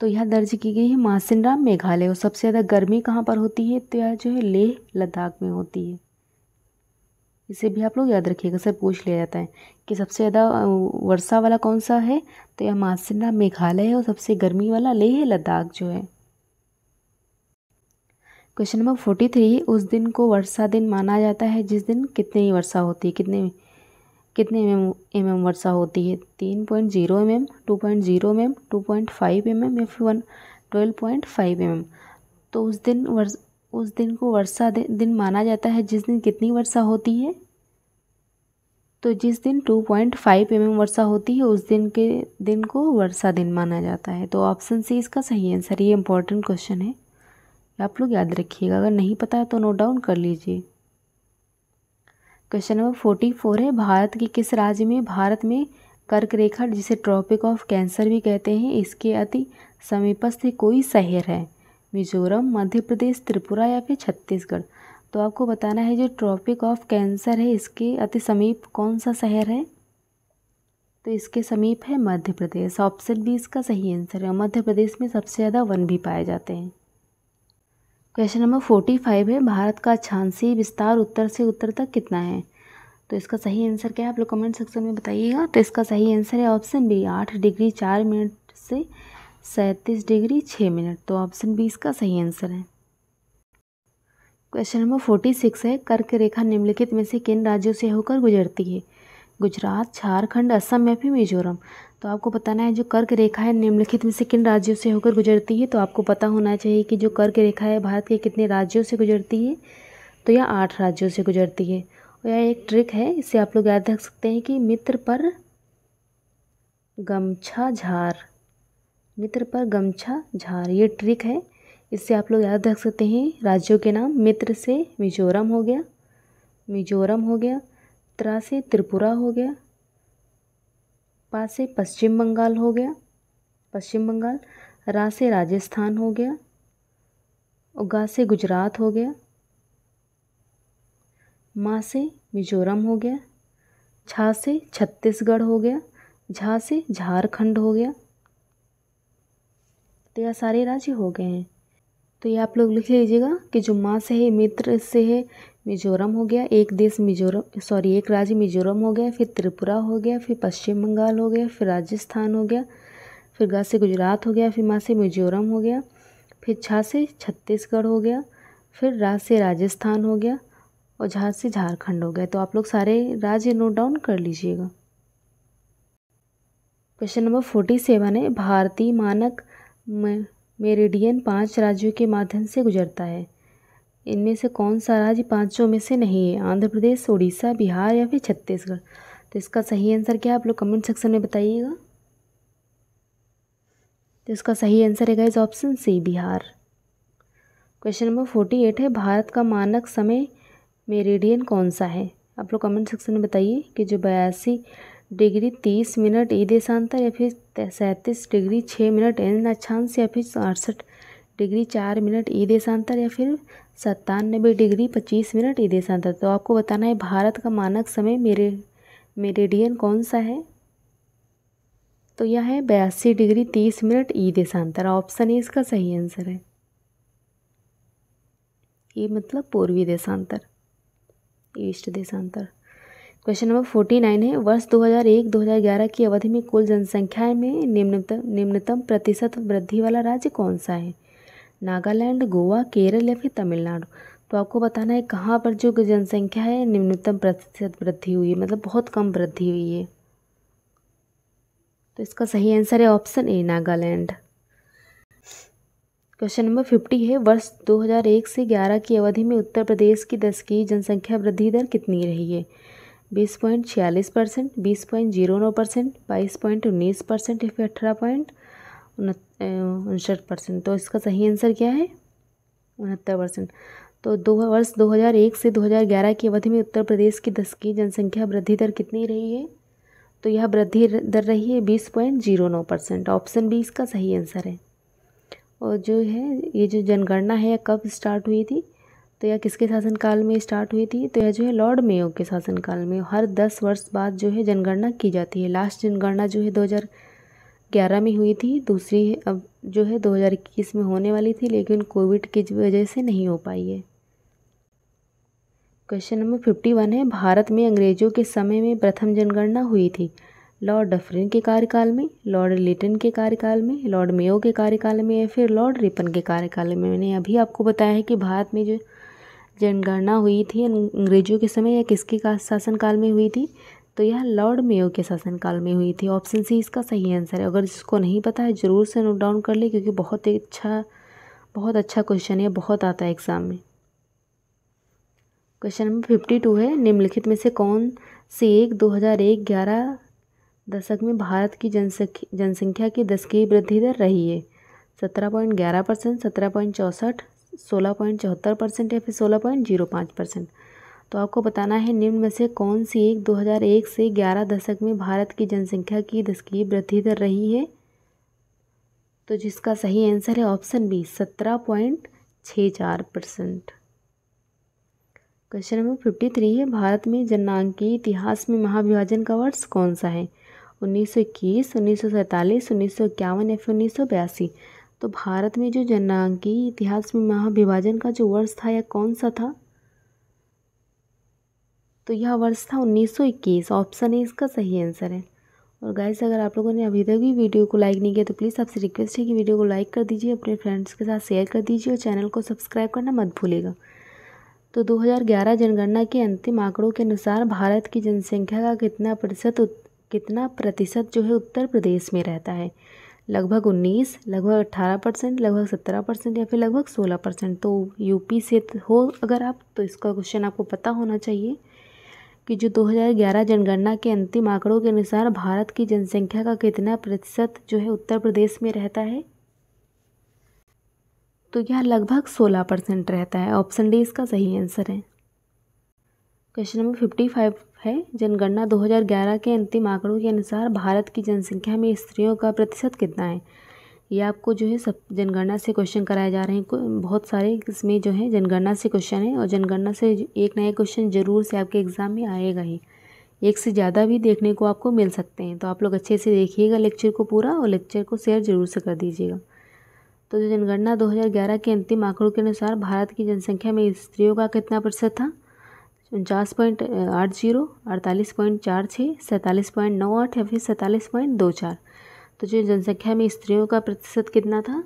तो यह दर्ज की गई है मासिनराम मेघालय। और सबसे ज़्यादा गर्मी कहाँ पर होती है, तो यह जो है लेह लद्दाख में होती है। इसे भी आप लोग याद रखिएगा, सर पूछ लिया जाता है कि सबसे ज़्यादा वर्षा वाला कौन सा है, तो यह मासिनराम मेघालय है। और सबसे गर्मी वाला लेह लद्दाख जो है। क्वेश्चन नंबर 43 उस दिन को वर्षा दिन माना जाता है जिस दिन कितनी वर्षा होती है, कितने mm वर्षा होती है, 3.0 mm, 2.0 mm, 2.5 mm या फिर 12.5 mm। तो उस दिन को वर्षा दिन माना जाता है जिस दिन कितनी वर्षा होती है, तो जिस दिन 2.5 mm वर्षा होती है उस दिन को वर्षा दिन माना जाता है। तो ऑप्शन सी इसका सही आंसर। ये इंपॉर्टेंट क्वेश्चन है, आप लोग याद रखिएगा, अगर नहीं पता है तो नोट डाउन कर लीजिए। क्वेश्चन नंबर 44 है भारत के किस राज्य में कर्क रेखा जिसे ट्रॉपिक ऑफ कैंसर भी कहते हैं इसके अति समीपस्थ कोई शहर है, मिजोरम, मध्य प्रदेश, त्रिपुरा या फिर छत्तीसगढ़। तो आपको बताना है जो ट्रॉपिक ऑफ कैंसर है इसके अति समीप कौन सा शहर है, तो इसके समीप है मध्य प्रदेश। ऑप्शन बी इसका सही आंसर है। मध्य प्रदेश में सबसे ज़्यादा वन भी पाए जाते हैं। क्वेश्चन नंबर 45 है भारत का अक्षांशीय विस्तार उत्तर से उत्तर तक कितना है, तो इसका सही आंसर क्या है आप लोग कमेंट सेक्शन में बताइएगा। तो इसका सही आंसर है ऑप्शन बी 8 डिग्री 4 मिनट से 37 डिग्री 6 मिनट। तो ऑप्शन बी इसका सही आंसर है। क्वेश्चन नंबर 46 है, कर्क रेखा निम्नलिखित में से किन राज्यों से होकर गुजरती है? गुजरात, झारखंड, असम या फिर मिजोरम। तो आपको बताना है जो कर्क रेखा है निम्नलिखित में से किन राज्यों से होकर गुजरती है। तो आपको पता होना चाहिए कि जो कर्क रेखा है भारत के कितने राज्यों से गुजरती है। तो यह 8 राज्यों से गुजरती है। और यह एक ट्रिक है, इससे आप लोग याद रख सकते हैं कि मित्र पर गमछा झार, मित्र पर गमछा झार, ये ट्रिक है। इससे आप लोग याद रख सकते हैं राज्यों के नाम। मित्र से मिजोरम हो गया, मिजोरम हो गया। त्रा से त्रिपुरा हो गया। पा से पश्चिम बंगाल हो गया, पश्चिम बंगाल। रा से राजस्थान हो गया। और गा से गुजरात हो गया। मा से मिजोरम हो गया। छा से छत्तीसगढ़ हो गया। झा से झारखंड हो गया। तो यह सारे राज्य हो गए हैं। तो ये आप लोग लिख लीजिएगा कि जो माँ से है मित्र से है मिजोरम हो गया, एक देश मिजोरम सॉरी एक राज्य मिजोरम हो गया, फिर त्रिपुरा हो गया, फिर पश्चिम बंगाल हो गया, फिर राजस्थान हो गया, फिर गा से गुजरात हो गया, फिर माँ से मिजोरम हो गया, फिर छा से छत्तीसगढ़ हो गया, फिर रा से राजस्थान हो गया और झा से झारखंड हो गया। तो आप लोग सारे राज्य नोट डाउन कर लीजिएगा। क्वेश्चन नंबर 47 है, भारतीय मानक मेरिडियन 5 राज्यों के माध्यम से गुजरता है। इनमें से कौन सा राज्य पांचों में से नहीं है? आंध्र प्रदेश, उड़ीसा, बिहार या फिर छत्तीसगढ़। तो इसका सही आंसर क्या है आप लोग कमेंट सेक्शन में बताइएगा। तो इसका सही आंसर है guys option C Bihar. Question number 48 है, भारत का मानक समय मेरिडियन कौन सा है? आप लोग कमेंट सेक्शन में बताइए कि जो 82 डिग्री 30 मिनट ई देशांतर या फिर 37 डिग्री 6 मिनट एन अक्षांश या फिर 68 डिग्री 4 मिनट ई देशांतर या फिर 97 डिग्री 25 मिनट ई देशांतर। तो आपको बताना है भारत का मानक समय मेरिडियन कौन सा है। तो यह है 82 डिग्री 30 मिनट ई देशांतर। ऑप्शन ए इसका सही आंसर है। ये मतलब पूर्वी देशांतर, ईस्ट देशांतर। क्वेश्चन नंबर 49 है, वर्ष 2001-2011 की अवधि में कुल जनसंख्या में निम्नतम प्रतिशत वृद्धि वाला राज्य कौन सा है? नागालैंड, गोवा, केरल या फिर तमिलनाडु। तो आपको बताना है कहाँ पर जो जनसंख्या है निम्नतम प्रतिशत वृद्धि हुई है, मतलब बहुत कम वृद्धि हुई है। तो इसका सही आंसर है option A Nagaland. Question number 50 है, वर्ष 2001 से 11 की अवधि में उत्तर प्रदेश की 10 की जनसंख्या वृद्धि दर कितनी रही है? 20.46%, 20.09%, 22.19% या फिर 18.59%। तो इसका सही आंसर क्या है? 69%। तो वर्ष 2001 से 2011 की अवधि में उत्तर प्रदेश की 10 की जनसंख्या वृद्धि दर कितनी रही है? तो यह वृद्धि दर रही है 20.09%। ऑप्शन बी इसका सही आंसर है। और जो है ये जो जनगणना है कब स्टार्ट हुई थी? तो यह किसके शासनकाल में स्टार्ट हुई थी? तो यह जो है लॉर्ड मेयो के शासनकाल में। हर 10 वर्ष बाद जो है जनगणना की जाती है। लास्ट जनगणना जो है 2011 में हुई थी, दूसरी अब जो है 2021 में होने वाली थी, लेकिन कोविड की वजह से नहीं हो पाई है। क्वेश्चन नंबर 51 है, भारत में अंग्रेजों के समय में प्रथम जनगणना हुई थी। लॉर्ड डफरिन के कार्यकाल में, लॉर्ड लिटन के कार्यकाल में, लॉर्ड मेयो के कार्यकाल में या फिर लॉर्ड रिपन के कार्यकाल में। मैंने अभी आपको बताया है कि भारत में जो जनगणना हुई थी अंग्रेजों के समय या किसके शासनकाल में हुई थी? तो यह लॉर्ड मेयो के शासनकाल में हुई थी। ऑप्शन सी इसका सही आंसर है। अगर इसको नहीं पता है ज़रूर से नोट डाउन कर ले, क्योंकि बहुत अच्छा क्वेश्चन है, बहुत आता है एग्जाम में। क्वेश्चन नंबर 52 है, निम्नलिखित में से कौन सी एक 2001-11 दशक में भारत की जनसंख्या की 10 की वृद्धि दर रही है? 17.11%, 17.64%, 16.74% या फिर 16.05%। तो आपको बताना है निम्न में से कौन सी एक 2001 से 11 दशक में भारत की जनसंख्या की 10 की वृद्धि दर रही है। तो जिसका सही आंसर है ऑप्शन बी 17.64%। क्वेश्चन नंबर 53 है, भारत में जननांकीय इतिहास में महाविभाजन का वर्ष कौन सा है? 1921, 1947, 1951 या फिर 1982। तो भारत में जो जननांकीय इतिहास में महाविभाजन का जो वर्ष था यह कौन सा था? तो यह वर्ष था 1921। ऑप्शन ए इसका सही आंसर है। और गाइस, अगर आप लोगों ने अभी तक भी वीडियो को लाइक नहीं किया तो प्लीज़ आपसे रिक्वेस्ट है कि वीडियो को लाइक कर दीजिए, अपने फ्रेंड्स के साथ शेयर कर दीजिए और चैनल को सब्सक्राइब करना मत भूलिएगा। तो 2011 जनगणना के अंतिम आंकड़ों के अनुसार भारत की जनसंख्या का कितना प्रतिशत जो है उत्तर प्रदेश में रहता है? लगभग 19, लगभग 18%, लगभग 17% या फिर लगभग 16%। तो यूपी से हो अगर आप, तो इसका क्वेश्चन आपको पता होना चाहिए कि जो 2011 जनगणना के अंतिम आंकड़ों के अनुसार भारत की जनसंख्या का कितना प्रतिशत जो है उत्तर प्रदेश में रहता है? तो यह लगभग 16% रहता है। ऑप्शन डी इसका सही आंसर है। क्वेश्चन नंबर 55 है, जनगणना 2011 के अंतिम आंकड़ों के अनुसार भारत की जनसंख्या में स्त्रियों का प्रतिशत कितना है? ये आपको जो है सब जनगणना से क्वेश्चन कराए जा रहे हैं, बहुत सारे इसमें जो है जनगणना से क्वेश्चन है और जनगणना से एक नया क्वेश्चन ज़रूर से आपके एग्ज़ाम में आएगा ही, एक से ज़्यादा भी देखने को आपको मिल सकते हैं। तो आप लोग अच्छे से देखिएगा लेक्चर को पूरा और लेक्चर को शेयर ज़रूर से कर दीजिएगा। तो जो जनगणना 2011 के अंतिम आंकड़ों के अनुसार भारत की जनसंख्या में स्त्रियों का कितना प्रतिशत था? 49.80, 48.46, 47.98 या फिर 47.24। तो जो जनसंख्या में स्त्रियों का प्रतिशत कितना था?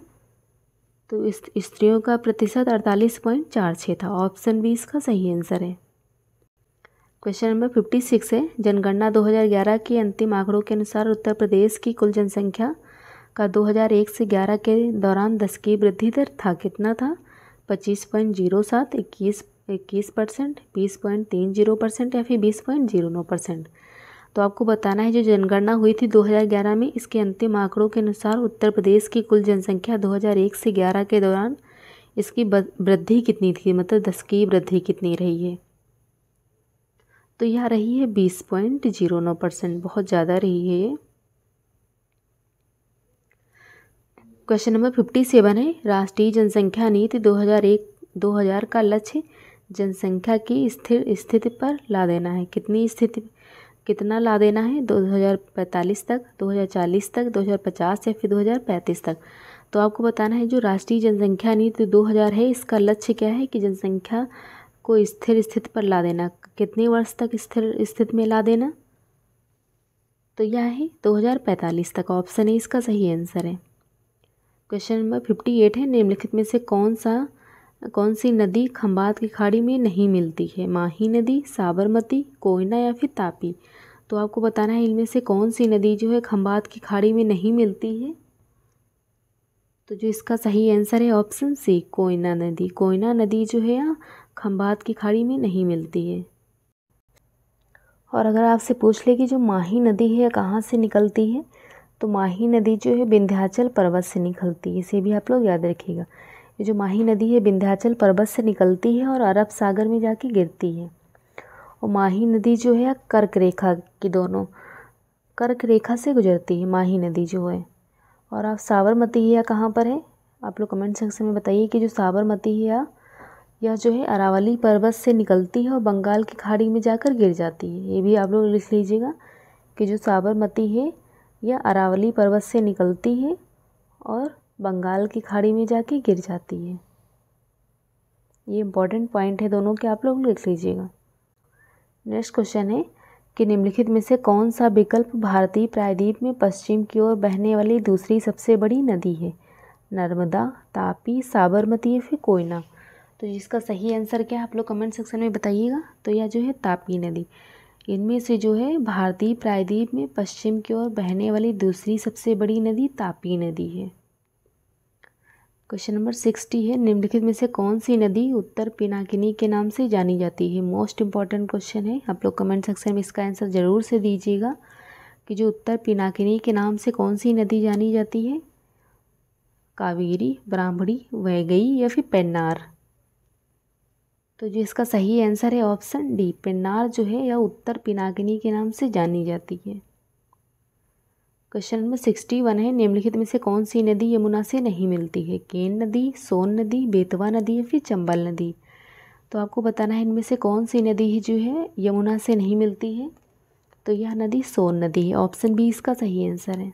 तो इस स्त्रियों का प्रतिशत 48.46 था। ऑप्शन बी इसका सही आंसर है। क्वेश्चन नंबर 56 है, जनगणना 2011 के अंतिम आंकड़ों के अनुसार उत्तर प्रदेश की कुल जनसंख्या का 2001 से 11 के दौरान 10 की वृद्धि दर था, कितना था? 25.07, 21%, 20.30% या फिर 20.09%। तो आपको बताना है जो जनगणना हुई थी 2011 में, इसके अंतिम आंकड़ों के अनुसार उत्तर प्रदेश की कुल जनसंख्या 2001 से 11 के दौरान इसकी वृद्धि कितनी थी, मतलब 10 की वृद्धि कितनी रही है? तो यह रही है 20.09%, बहुत ज़्यादा रही है ये। क्वेश्चन नंबर 57 है, राष्ट्रीय जनसंख्या नीति 2000 का लक्ष्य जनसंख्या की स्थिर स्थिति पर ला देना है। कितना ला देना है? 2045 तक, 2040 तक, 2050 या फिर 2035 तक। तो आपको बताना है जो राष्ट्रीय जनसंख्या नीति 2000 है, इसका लक्ष्य क्या है कि जनसंख्या को स्थिर स्थिति पर ला देना। कितने वर्ष तक स्थिर स्थिति में ला देना? तो यह है 2045 तक। ऑप्शन ए इसका सही आंसर है। क्वेश्चन नंबर 58 है, निम्नलिखित में से कौन सी नदी खंबात की खाड़ी में नहीं मिलती है? माही नदी, साबरमती, कोयना या फिर तापी। तो आपको बताना है इनमें से कौन सी नदी जो है खंबात की खाड़ी में नहीं मिलती है। तो जो इसका सही आंसर है ऑप्शन सी, कोयना नदी। कोयना नदी जो है खंबात की खाड़ी में नहीं मिलती है। और अगर आपसे पूछ ले कि जो माही नदी है कहाँ से निकलती है, तो माही नदी जो है विंध्याचल पर्वत से निकलती है। इसे भी आप लोग याद रखिएगा। ये जो माही नदी है विंध्याचल पर्वत से निकलती है और अरब सागर में जाके गिरती है। और माही नदी जो है कर्क रेखा की, दोनों कर्क रेखा से गुजरती है माही नदी जो है। और आप साबरमती है कहाँ पर है, आप लोग कमेंट सेक्शन में बताइए कि जो साबरमती है यह जो है अरावली पर्वत से निकलती है और बंगाल की खाड़ी में जाकर गिर जाती है। ये भी आप लोग लिख लीजिएगा कि जो साबरमती है यह अरावली पर्वत से निकलती है और बंगाल की खाड़ी में जाके गिर जाती है। ये इंपॉर्टेंट पॉइंट है दोनों के, आप लोग लिख लीजिएगा। नेक्स्ट क्वेश्चन है कि निम्नलिखित में से कौन सा विकल्प भारतीय प्रायद्वीप में पश्चिम की ओर बहने वाली दूसरी सबसे बड़ी नदी है? नर्मदा, तापी, साबरमती या फिर कोयना। तो जिसका सही आंसर क्या है आप लोग कमेंट सेक्शन में बताइएगा। तो यह जो है तापी नदी। इनमें से जो है भारतीय प्रायद्वीप में पश्चिम की ओर बहने वाली दूसरी सबसे बड़ी नदी तापी नदी है। क्वेश्चन नंबर 60 है, निम्नलिखित में से कौन सी नदी उत्तर पिनाकिनी के नाम से जानी जाती है? मोस्ट इंपॉर्टेंट क्वेश्चन है, आप लोग कमेंट सेक्शन में इसका आंसर ज़रूर से दीजिएगा कि जो उत्तर पिनाकिनी के नाम से कौन सी नदी जानी जाती है? कावेरी, ब्राह्मणी, वैगई या फिर पेन्नार। तो जो इसका सही आंसर है ऑप्शन डी, पेन्नार जो है यह उत्तर पिनाकिनी के नाम से जानी जाती है। क्वेश्चन नंबर 61 है, निम्नलिखित में से कौन सी नदी यमुना से नहीं मिलती है? केन नदी, सोन नदी, बेतवा नदी या फिर चंबल नदी। तो आपको बताना है इनमें से कौन सी नदी है जो है यमुना से नहीं मिलती है। तो यह नदी सोन नदी है। ऑप्शन बी इसका सही आंसर है।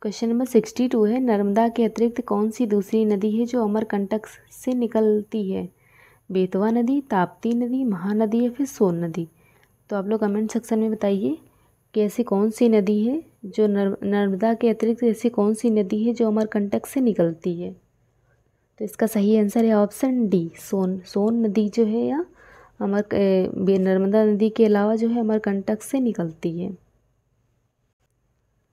क्वेश्चन नंबर 62 है, नर्मदा के अतिरिक्त कौन सी दूसरी नदी है जो अमरकंटक से निकलती है? बेतवा नदी, ताप्ती नदी, महानदी या फिर सोन नदी। तो आप लोग कमेंट सेक्शन में बताइए कि ऐसी कौन सी नदी है जो नर्मदा के अतिरिक्त ऐसी कौन सी नदी है जो अमरकंटक से निकलती है। तो इसका सही आंसर है ऑप्शन डी, सोन नदी जो है या नर्मदा नदी के अलावा जो है अमरकंटक से निकलती है।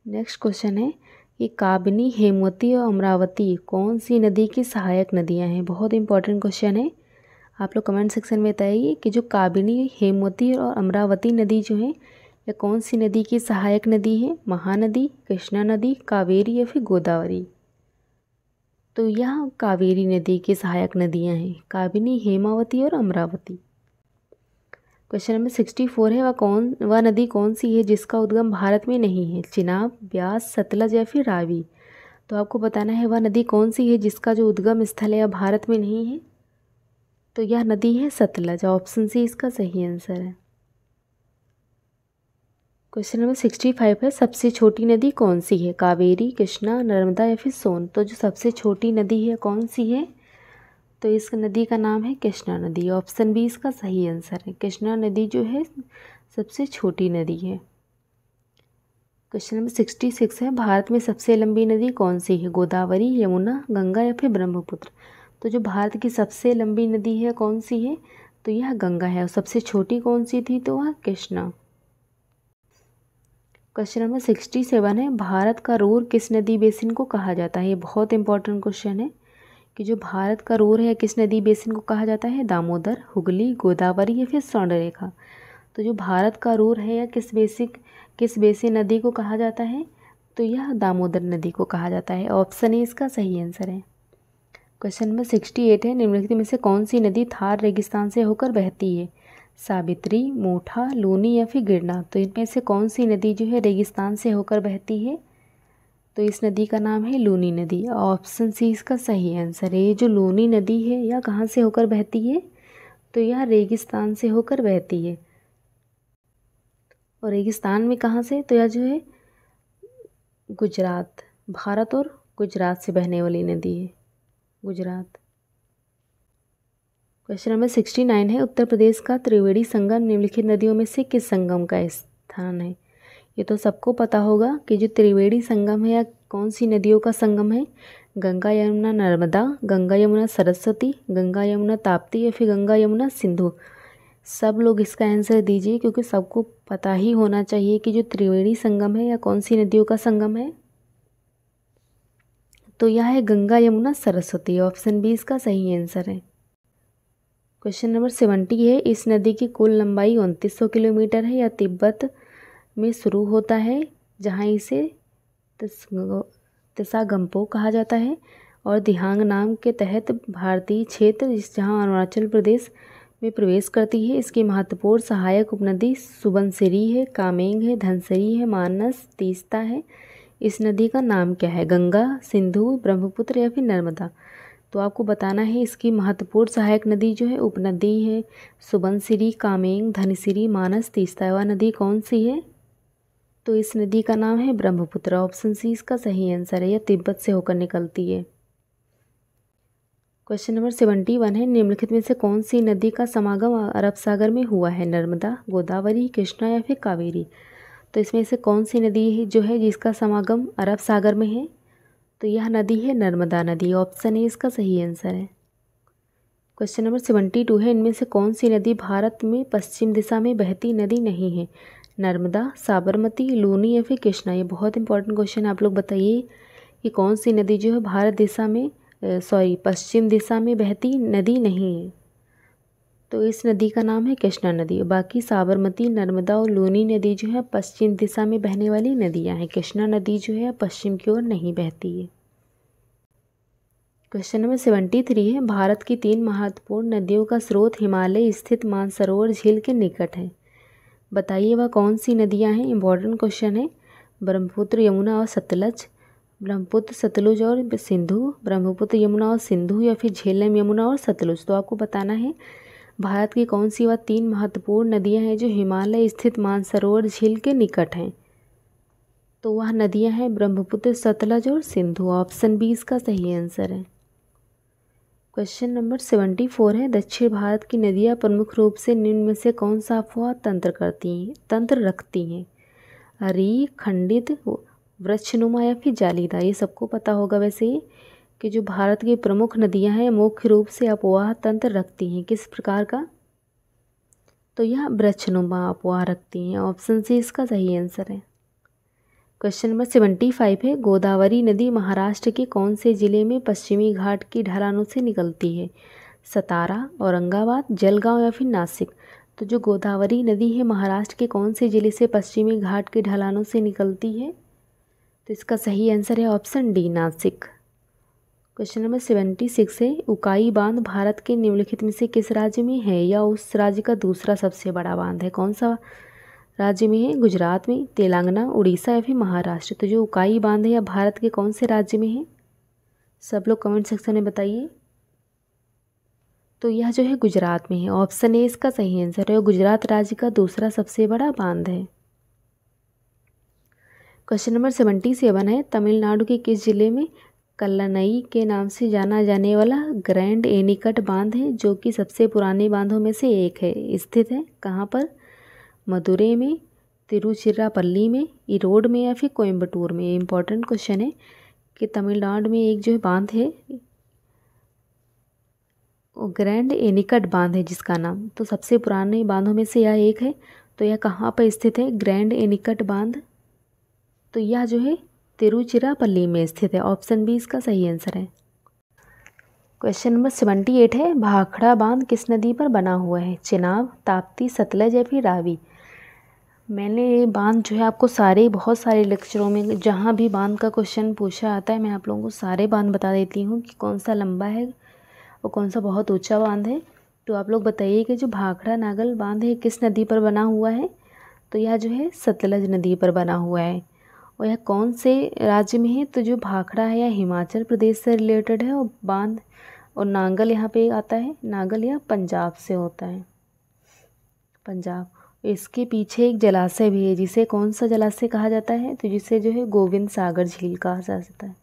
नेक्स्ट क्वेश्चन है कि काबिनी, हेमवती और अमरावती कौन सी नदी की सहायक नदियां हैं। बहुत इंपॉर्टेंट क्वेश्चन है, आप लोग कमेंट सेक्शन में बताइए कि जो काबिनी, हेमवती और अमरावती नदी जो है यह कौन सी नदी की सहायक नदी है। महानदी, कृष्णा नदी, कावेरी या फिर गोदावरी। तो यह कावेरी नदी की सहायक नदियां हैं, काबिनी, हेमावती और अमरावती। क्वेश्चन नंबर 64 है वह नदी कौन सी है जिसका उद्गम भारत में नहीं है। चिनाब, ब्यास, सतलज या फिर रावी। तो आपको बताना है वह नदी कौन सी है जिसका जो उद्गम स्थल है भारत में नहीं है। तो यह नदी है सतलज, ऑप्शन सी इसका सही आंसर है। क्वेश्चन नंबर 65 है सबसे छोटी नदी कौन सी है। कावेरी, कृष्णा, नर्मदा या फिर सोन। तो जो सबसे छोटी नदी है कौन सी है, तो इस नदी का नाम है कृष्णा नदी, ऑप्शन बी इसका सही आंसर है। कृष्णा नदी जो है सबसे छोटी नदी है। क्वेश्चन नंबर 66 है भारत में सबसे लंबी नदी कौन सी है। गोदावरी, यमुना, गंगा या फिर ब्रह्मपुत्र। तो जो भारत की सबसे लंबी नदी है कौन सी है, तो यह गंगा है। और सबसे छोटी कौन सी थी, तो वह कृष्णा। क्वेश्चन नंबर 67 है भारत का रूर किस नदी बेसिन को कहा जाता है। ये बहुत इंपॉर्टेंट क्वेश्चन है कि जो भारत का रूर है किस नदी बेसिन को कहा जाता है। दामोदर, हुगली, गोदावरी या फिर स्वर्णरेखा। तो जो भारत का रूर है या किस बेसिन नदी को कहा जाता है, तो यह दामोदर नदी को कहा जाता है, ऑप्शन ए इसका सही आंसर है। क्वेश्चन नंबर 68 है निम्नलिखित में से कौन सी नदी थार रेगिस्तान से होकर बहती है। सावित्री, मोठा, लूनी या फिर गिरना। तो इनमें से कौन सी नदी जो है रेगिस्तान से होकर बहती है, तो इस नदी का नाम है लूनी नदी, ऑप्शन सी इसका सही आंसर है। ये जो लूनी नदी है यह कहाँ से होकर बहती है, तो यह रेगिस्तान से होकर बहती है। और रेगिस्तान में कहाँ से, तो यह जो है गुजरात, भारत और गुजरात से बहने वाली नदी है, गुजरात। क्वेश्चन नंबर 69 है उत्तर प्रदेश का त्रिवेणी संगम निम्नलिखित नदियों में से किस संगम का स्थान है। ये तो सबको पता होगा कि जो त्रिवेणी संगम है या कौन सी नदियों का संगम है। गंगा यमुना नर्मदा, गंगा यमुना सरस्वती, गंगा यमुना ताप्ती या फिर गंगा यमुना सिंधु। सब लोग इसका आंसर दीजिए क्योंकि सबको पता ही होना चाहिए कि जो त्रिवेणी संगम है या कौन सी नदियों का संगम है, तो यह है गंगा यमुना सरस्वती, ऑप्शन बी इसका सही आंसर है। क्वेश्चन नंबर 70 है इस नदी की कुल लंबाई 2900 किलोमीटर है। यह तिब्बत में शुरू होता है जहाँ इसे तसागम्पो कहा जाता है और दिहांग नाम के तहत भारतीय क्षेत्र जहाँ अरुणाचल प्रदेश में प्रवेश करती है। इसकी महत्वपूर्ण सहायक उपनदी सुबनसिरी है, कामेंग है, धनसिरी है, मानस, तीस्ता है। इस नदी का नाम क्या है। गंगा, सिंधु, ब्रह्मपुत्र या फिर नर्मदा। तो आपको बताना है इसकी महत्वपूर्ण सहायक नदी जो है उपनदी है सुबनसिरी, कामेंग, धनसिरी, मानस, तीस्ता। वह नदी कौन सी है, तो इस नदी का नाम है ब्रह्मपुत्र, ऑप्शन सी इसका सही आंसर है। यह तिब्बत से होकर निकलती है। क्वेश्चन नंबर 71 है निम्नलिखित में से कौन सी नदी का समागम अरब सागर में हुआ है। नर्मदा, गोदावरी, कृष्णा या फिर कावेरी। तो इसमें से कौन सी नदी है जो है जिसका समागम अरब सागर में है, तो यह नदी है नर्मदा नदी, ऑप्शन ए इसका सही आंसर है। क्वेश्चन नंबर 72 है इनमें से कौन सी नदी भारत में पश्चिम दिशा में बहती नदी नहीं है। नर्मदा, साबरमती, लूनी या फिर कृष्णा। ये बहुत इंपॉर्टेंट क्वेश्चन है, आप लोग बताइए कि कौन सी नदी जो है भारत दिशा में पश्चिम दिशा में बहती नदी नहीं है, तो इस नदी का नाम है कृष्णा नदी। बाकी साबरमती, नर्मदा और लूनी नदी जो है पश्चिम दिशा में बहने वाली नदियां हैं। कृष्णा नदी जो है पश्चिम की ओर नहीं बहती है। क्वेश्चन नंबर 73 है भारत की 3 महत्वपूर्ण नदियों का स्रोत हिमालय स्थित मानसरोवर झील के निकट है। बताइए वह कौन सी नदियां हैं। इंपॉर्टेंट क्वेश्चन है। ब्रह्मपुत्र, यमुना और सतलज, ब्रह्मपुत्र, सतलुज और सिंधु, ब्रह्मपुत्र, यमुना और सिंधु या फिर झेलम, यमुना और सतलुज। तो आपको बताना है भारत की कौन सी वह 3 महत्वपूर्ण नदियां हैं जो हिमालय स्थित मानसरोवर झील के निकट हैं। तो वह नदियां हैं ब्रह्मपुत्र, सतलज और सिंधु, ऑप्शन बी इसका सही आंसर है। क्वेश्चन नंबर 74 है, दक्षिण भारत की नदियाँ प्रमुख रूप से निम्न में से कौन सा अफवाह तंत्र रखती हैं? री, खंडित, वृक्षनुमा या फिर जालीदार? ये सबको पता होगा वैसे ही कि जो भारत की प्रमुख नदियाँ हैं मुख्य रूप से अपवाह तंत्र रखती हैं। किस प्रकार का? तो यह वृक्षनुमा अपवाह रखती हैं। ऑप्शन सी इसका सही आंसर है। क्वेश्चन नंबर 75 है, गोदावरी नदी महाराष्ट्र के कौन से जिले में पश्चिमी घाट की ढलानों से निकलती है? सतारा, औरंगाबाद, जलगांव या फिर नासिक? तो जो गोदावरी नदी है महाराष्ट्र के कौन से जिले से पश्चिमी घाट की ढलानों से निकलती है? तो इसका सही आंसर है option D, Nashik. Question number 76 है, उकाई बांध भारत के निम्नलिखित में से किस राज्य में है या उस राज्य का दूसरा सबसे बड़ा बांध है? कौन सा राज्य में है? गुजरात में, तेलंगाना, उड़ीसा या फिर महाराष्ट्र? तो जो उकाई बांध है या भारत के कौन से राज्य में है? सब लोग कमेंट सेक्शन में बताइए। तो यह जो है गुजरात में है। ऑप्शन ए इसका सही आंसर है और गुजरात राज्य का दूसरा सबसे बड़ा बांध है। क्वेश्चन नंबर 77 है, तमिलनाडु के किस जिले में कल्लनई के नाम से जाना जाने वाला ग्रैंड एनीकट बांध है जो कि सबसे पुराने बांधों में से एक है, स्थित है? कहाँ पर? मदुरै में, तिरुचिरापल्ली में, इरोड में या फिर कोयम्बटूर में? ये इंपॉर्टेंट क्वेश्चन है कि तमिलनाडु में एक जो बांध है वो ग्रैंड एनीकट बांध है जिसका नाम, तो सबसे पुराने बांधों में से यह एक है। तो यह कहाँ पर स्थित है ग्रैंड एनीकट बांध? तो यह जो है तिरुचिरापल्ली में स्थित है। ऑप्शन बी इसका सही आंसर है। क्वेश्चन नंबर 78 है, भाखड़ा बांध किस नदी पर बना हुआ है? चिनाब, ताप्ती, सतलज या फिर रावी? मैंने ये बांध जो है आपको बहुत सारे लेक्चरों में जहाँ भी बांध का क्वेश्चन पूछा आता है मैं आप लोगों को सारे बांध बता देती हूँ कि कौन सा लंबा है और कौन सा बहुत ऊंचा बांध है। तो आप लोग बताइए कि जो भाखड़ा नागल बांध है किस नदी पर बना हुआ है? तो यह जो है सतलज नदी पर बना हुआ है। और यह कौन से राज्य में है? तो जो भाखड़ा है यह हिमाचल प्रदेश से रिलेटेड है और बांध और नांगल यहाँ पे आता है, नागल यह पंजाब से होता है, पंजाब। इसके पीछे एक जलाशय भी है जिसे कौन सा जलाशय कहा जाता है? तो जिसे जो है गोविंद सागर झील कहा जाता है,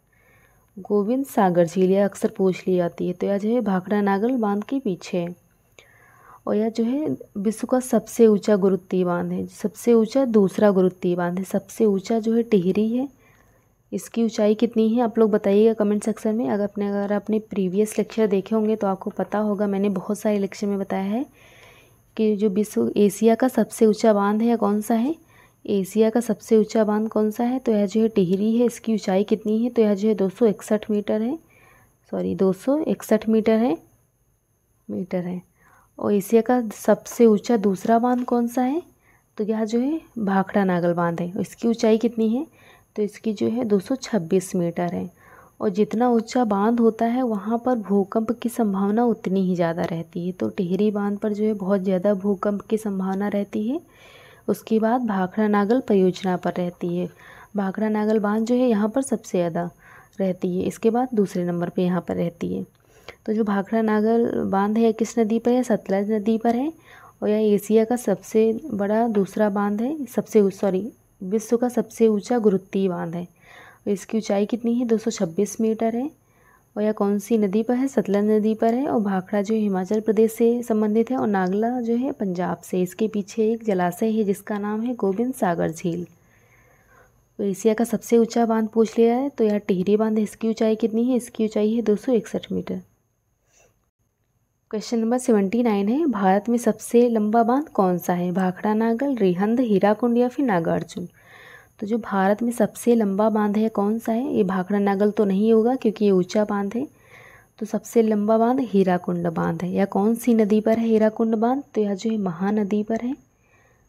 गोविंद सागर झील, यह अक्सर पूछ ली जाती है। तो यह जो है भाखड़ा नागल बांध के पीछे है। और यह जो है विश्व का सबसे ऊंचा गुरुत्वीय बांध है, सबसे ऊंचा दूसरा गुरुत्वीय बांध है। सबसे ऊंचा जो है टिहरी है। इसकी ऊंचाई कितनी है आप लोग बताइएगा कमेंट सेक्शन में। अगर आपने प्रीवियस लेक्चर देखे होंगे तो आपको पता होगा, मैंने बहुत सारे लेक्चर में बताया है कि जो एशिया का सबसे ऊंचा बांध है कौन सा है? एशिया का सबसे ऊंचा बांध कौन सा है? तो यह जो है टिहरी है। इसकी ऊंचाई कितनी है? तो यह जो है 261 मीटर है, 261 मीटर है। और एशिया का सबसे ऊंचा दूसरा बांध कौन सा है? तो यह जो है भाखड़ा नागल बांध है। इसकी ऊंचाई कितनी है? तो इसकी जो है 226 मीटर है। और जितना ऊंचा बांध होता है वहाँ पर भूकंप की संभावना उतनी ही ज़्यादा रहती है। तो टिहरी बांध पर जो है बहुत ज़्यादा भूकंप की संभावना रहती है। उसके बाद भाखड़ा नागल परियोजना पर रहती है। भाखड़ा नागल बांध जो है यहाँ पर सबसे ज़्यादा रहती है, इसके बाद दूसरे नंबर पे यहाँ पर रहती है। तो जो भाखड़ा नागल बांध है किस नदी पर है? सतलज नदी पर है। और यह एशिया का सबसे बड़ा दूसरा बांध है, विश्व का सबसे ऊंचा गुरुत्वीय बांध है। और इसकी ऊंचाई कितनी है? 226 मीटर है। और यह कौन सी नदी पर है? सतलज नदी पर है। और भाखड़ा जो हिमाचल प्रदेश से संबंधित है और नागला जो है पंजाब से। इसके पीछे एक जलाशय है जिसका नाम है गोविंद सागर झील। तो एशिया का सबसे ऊंचा बांध पूछ लिया है, तो यह टिहरी बांध है। इसकी ऊंचाई कितनी है? इसकी ऊंचाई है 261 मीटर। क्वेश्चन नंबर 79 है, भारत में सबसे लंबा बांध कौन सा है? भाखड़ा नागल, रिहंद, हीराकुंड या फिर नागार्जुन? तो जो भारत में सबसे लंबा बांध है कौन सा है? ये भाखड़ा नागल तो नहीं होगा क्योंकि ये ऊंचा बांध है। तो सबसे लंबा बांध हीराकुंड बांध है। यह कौन सी नदी पर है हीराकुंड बांध? तो यह जो है महानदी पर है,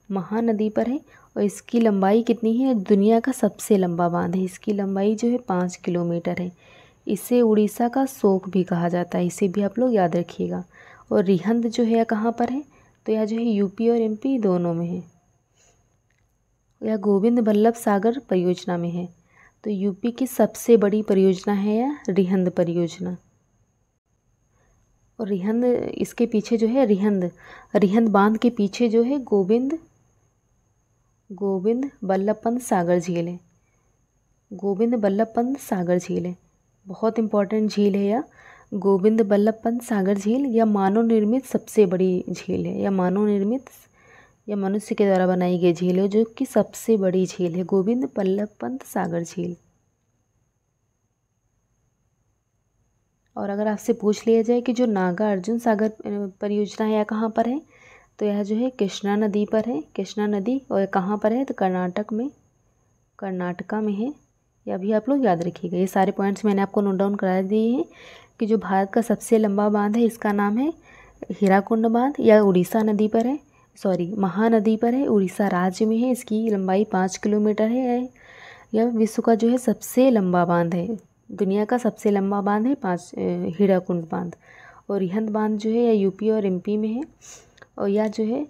महानदी पर है। और इसकी लंबाई कितनी है? दुनिया का सबसे लंबा बांध है। इसकी लंबाई जो है 5 किलोमीटर है। इसे उड़ीसा का शोक भी कहा जाता है, इसे भी आप लोग याद रखिएगा। और रिहंद जो है कहाँ पर है? तो यह जो है यूपी और एमपी दोनों में है। यह गोविंद बल्लभ सागर परियोजना में है। तो यूपी की सबसे बड़ी परियोजना है यह रिहंद परियोजना। और रिहंद इसके पीछे जो है रिहंद बांध के पीछे जो है गोविंद बल्लभ पंत सागर झील है। गोविंद बल्लभ पंत सागर झील है, बहुत इंपॉर्टेंट झील है यह। गोविंद बल्लभ पंत सागर झील या मानव निर्मित सबसे बड़ी झील है, या मानव निर्मित या मनुष्य के द्वारा बनाई गई झील है जो कि सबसे बड़ी झील है, गोविंद बल्लभ पंत सागर झील। और अगर आपसे पूछ लिया जाए कि जो नागार्जुन सागर परियोजना है यह कहाँ पर है, तो यह जो है कृष्णा नदी पर है, कृष्णा नदी। और कहाँ पर है, तो कर्नाटक में, कर्नाटका में है। यह भी आप लोग याद रखिएगा। ये सारे पॉइंट्स मैंने आपको नोट डाउन करा दिए हैं कि जो भारत का सबसे लंबा बांध है इसका नाम है हीराकुंड बांध, या उड़ीसा नदी पर है, सॉरी महानदी पर है, उड़ीसा राज्य में है। इसकी लंबाई 5 किलोमीटर है। यह विश्व का जो है सबसे लंबा बांध है, दुनिया का सबसे लंबा बांध है हीराकुंड बांध। और रिहंद बांध जो है यह यूपी और एमपी में है। और यह जो है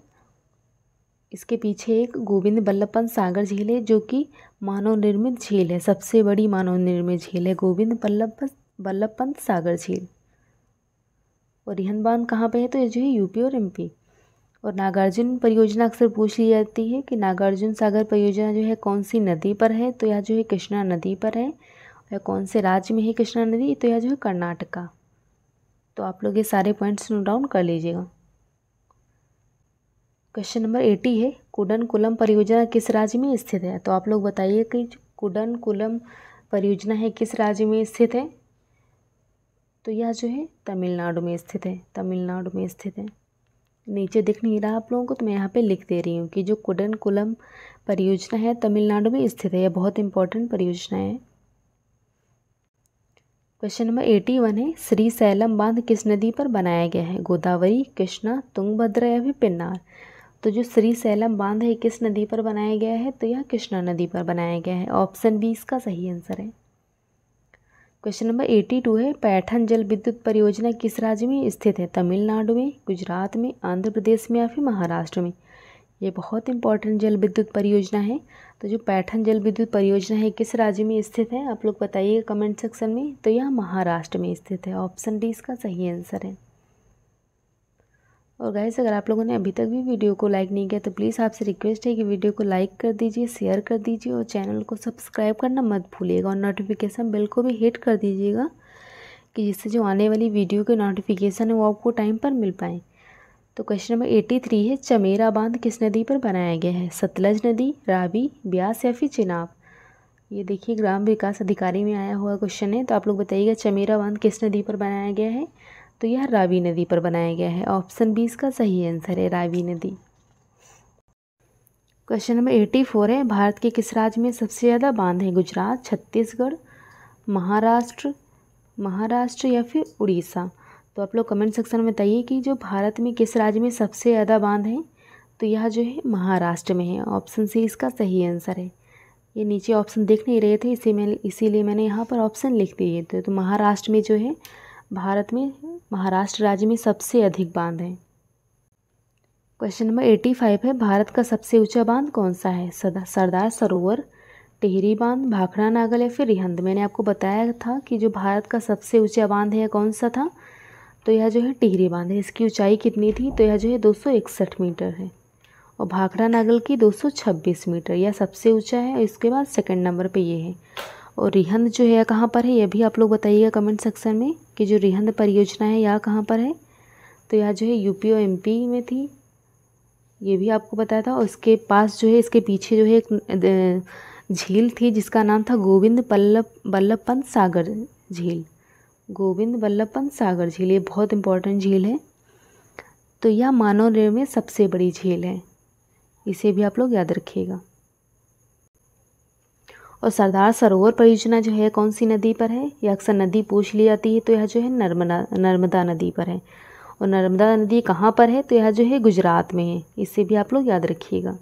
इसके पीछे एक गोविंद बल्लभ पंत सागर झील है जो कि मानव निर्मित झील है, सबसे बड़ी मानव निर्मित झील है गोविंद बल्लभ पंत सागर झील। और रिहंद बांध कहाँ पे है, तो ये जो है यूपी और एमपी। और नागार्जुन परियोजना अक्सर पूछ ली जाती है कि नागार्जुन सागर परियोजना जो है कौन सी नदी पर है, तो यह जो है कृष्णा नदी पर है। या कौन से राज्य में है कृष्णा नदी, तो यह जो है कर्नाटका। तो आप लोग ये सारे पॉइंट्स नोट डाउन कर लीजिएगा। क्वेश्चन नंबर 80 है, कुडनकुलम परियोजना किस राज्य में स्थित है। तो आप लोग बताइए कि कुडनकुलम परियोजना है किस राज्य में स्थित है, तो यह जो है तमिलनाडु में स्थित है, तमिलनाडु में स्थित है। नीचे दिख नहीं रहा आप लोगों को, तो मैं यहाँ पे लिख दे रही हूँ कि जो कुडनकुलम परियोजना है तमिलनाडु में स्थित है। यह बहुत इंपॉर्टेंट परियोजना है। क्वेश्चन नंबर 81 है, श्री सैलम बांध किस नदी पर बनाया गया है, गोदावरी, कृष्णा, तुंगभद्रा या फिर पेन्नार। तो जो श्री सैलम बांध है किस नदी पर बनाया गया है, तो यह कृष्णा नदी पर बनाया गया है। ऑप्शन बी इसका सही आंसर है। क्वेश्चन नंबर 82 है, पैठन जल विद्युत परियोजना किस राज्य में स्थित है, तमिलनाडु में, गुजरात में, आंध्र प्रदेश में या फिर महाराष्ट्र में। ये बहुत इंपॉर्टेंट जल विद्युत परियोजना है। तो जो पैठन जल विद्युत परियोजना है किस राज्य में स्थित है, आप लोग बताइए कमेंट सेक्शन में। तो यह महाराष्ट्र में स्थित है। ऑप्शन डी इसका सही आंसर है। और गाइस, अगर आप लोगों ने अभी तक भी वीडियो को लाइक नहीं किया तो प्लीज़ आपसे रिक्वेस्ट है कि वीडियो को लाइक कर दीजिए, शेयर कर दीजिए और चैनल को सब्सक्राइब करना मत भूलिएगा। और नोटिफिकेशन बेल को भी हिट कर दीजिएगा कि जिससे जो आने वाली वीडियो के नोटिफिकेशन है वो आपको टाइम पर मिल पाए। तो क्वेश्चन नंबर 83 है, चमेरा बांध किस नदी पर बनाया गया है, सतलज नदी, रावी, ब्यास या फिर चिनाब। ये देखिए ग्राम विकास अधिकारी में आया हुआ क्वेश्चन है। तो आप लोग बताइएगा चमेरा बांध किस नदी पर बनाया गया है, तो यह रावी नदी पर बनाया गया है। ऑप्शन बी इसका सही आंसर है, रावी नदी। क्वेश्चन नंबर 84 है, भारत के किस राज्य में सबसे ज़्यादा बांध है, गुजरात, छत्तीसगढ़, महाराष्ट्र या फिर उड़ीसा। तो आप लोग कमेंट सेक्शन में बताइए कि जो भारत में किस राज्य में सबसे ज़्यादा बांध है, तो यह जो है महाराष्ट्र में है। ऑप्शन सी इसका सही आंसर है। ये नीचे ऑप्शन दिख नहीं रहे थे इसीलिए मैंने यहाँ पर ऑप्शन लिख दिए थे। तो महाराष्ट्र में जो है भारत में महाराष्ट्र राज्य में सबसे अधिक बांध है। क्वेश्चन नंबर 85 है, भारत का सबसे ऊंचा बांध कौन सा है, सरदार सरोवर, टिहरी बांध, भाखड़ा नागल या फिर रिहंद। मैंने आपको बताया था कि जो भारत का सबसे ऊंचा बांध है कौन सा था, तो यह जो है टिहरी बांध है। इसकी ऊंचाई कितनी थी, तो यह जो है 261 मीटर है। और भाखड़ा नागल की 226 मीटर, यह सबसे ऊंचा है। इसके बाद सेकंड नंबर पे ये है। और रिहंद जो है कहाँ पर है, यह भी आप लोग बताइएगा कमेंट सेक्शन में कि जो रिहंद परियोजना है यह कहाँ पर है। तो यह जो है यूपी और एमपी में थी, ये भी आपको बताया था। और इसके पास जो है इसके पीछे जो है एक झील थी जिसका नाम था गोविंद बल्लभ पंत सागर झील, गोविंद बल्लभ पंत सागर झील। ये बहुत इंपॉर्टेंट झील है। तो यह मानव निर्मित सबसे बड़ी झील है, इसे भी आप लोग याद रखिएगा। और सरदार सरोवर परियोजना जो है कौन सी नदी पर है, यह अक्सर नदी पूछ ली जाती है। तो यह जो है नर्मदा नदी पर है। और नर्मदा नदी कहाँ पर है, तो यह जो है गुजरात में है, इसे भी आप लोग याद रखिएगा।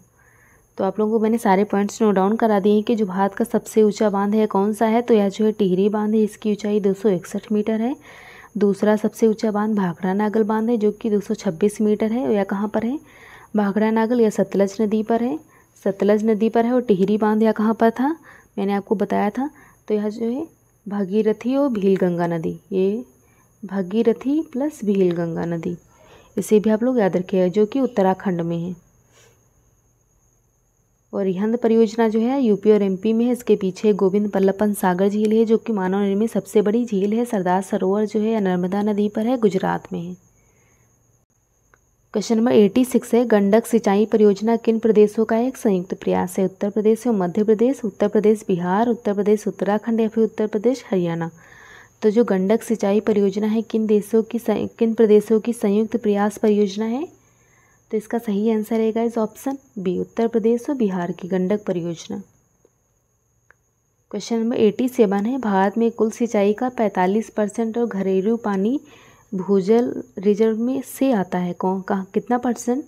तो आप लोगों को मैंने सारे पॉइंट्स नोट डाउन करा दिए हैं कि जो भारत का सबसे ऊंचा बांध है कौन सा है, तो यह जो है टिहरी बांध है, इसकी ऊंचाई 261 मीटर है। दूसरा सबसे ऊंचा बांध भाखड़ा नागल बांध है जो कि 226 मीटर है। यह कहाँ पर है, भाखड़ा नागल या सतलज नदी पर है, सतलज नदी पर है। और टिहरी बांध यह कहाँ पर था, मैंने आपको बताया था। तो यह जो है भागीरथी और भीलगंगा नदी, ये भागीरथी प्लस भीलगंगा नदी, इसे भी आप लोग याद रखिएगा, जो कि उत्तराखंड में है। और रिहंद परियोजना जो है यूपी और एमपी में है। इसके पीछे गोविंद बल्लभ पंत सागर झील है जो कि मानव निर्मित सबसे बड़ी झील है। सरदार सरोवर जो है नर्मदा नदी पर है, गुजरात में है। क्वेश्चन नंबर 86 है, गंडक सिंचाई परियोजना किन प्रदेशों का एक संयुक्त प्रयास है? उत्तर प्रदेश और मध्य प्रदेश, उत्तर प्रदेश बिहार, उत्तर प्रदेश उत्तराखंड या फिर उत्तर प्रदेश हरियाणा। तो जो गंडक सिंचाई परियोजना है किन प्रदेशों की संयुक्त प्रयास परियोजना है? तो इसका सही आंसर है guys option B, Uttar Pradesh और बिहार की गंडक परियोजना। क्वेश्चन नंबर 87 है, भारत में कुल सिंचाई का 45% और घरेलू पानी भूजल रिजर्व में से आता है। कितना परसेंट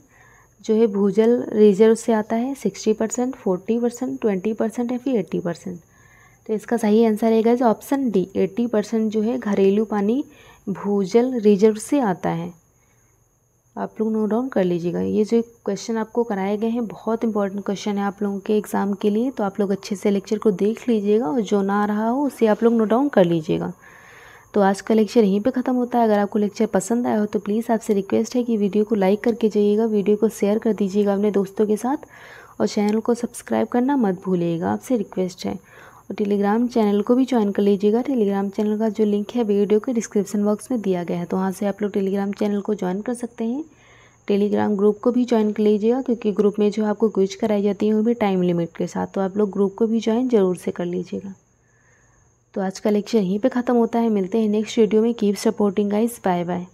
जो है भूजल रिजर्व से आता है? 60%, 40%, 20% या फिर 80%। तो इसका सही आंसर है गाइस ऑप्शन डी, 80% जो है घरेलू पानी भूजल रिजर्व से आता है। आप लोग नोट डाउन कर लीजिएगा। ये जो क्वेश्चन आपको कराए गए हैं बहुत इंपॉर्टेंट क्वेश्चन है आप लोगों के एग्ज़ाम के लिए, तो आप लोग अच्छे से लेक्चर को देख लीजिएगा और जो ना रहा हो उसे आप लोग नोट डाउन कर लीजिएगा। तो आज का लेक्चर यहीं पे ख़त्म होता है। अगर आपको लेक्चर पसंद आया हो तो प्लीज़ आपसे रिक्वेस्ट है कि वीडियो को लाइक करके जाइएगा, वीडियो को शेयर कर दीजिएगा अपने दोस्तों के साथ और चैनल को सब्सक्राइब करना मत भूलिएगा, आपसे रिक्वेस्ट है। और टेलीग्राम चैनल को भी ज्वाइन कर लीजिएगा। टेलीग्राम चैनल का जो लिंक है वीडियो के डिस्क्रिप्शन बॉक्स में दिया गया है, तो वहाँ से आप लोग टेलीग्राम चैनल को ज्वाइन कर सकते हैं। टेलीग्राम ग्रुप को भी ज्वाइन कर लीजिएगा क्योंकि ग्रुप में जो आपको क्विज कराई जाती है वो भी टाइम लिमिट के साथ, तो आप लोग ग्रुप को भी ज्वाइन ज़रूर से कर लीजिएगा। तो आज का लेक्चर यहीं पे ख़त्म होता है। मिलते हैं नेक्स्ट वीडियो में। Keep supporting guys, bye bye.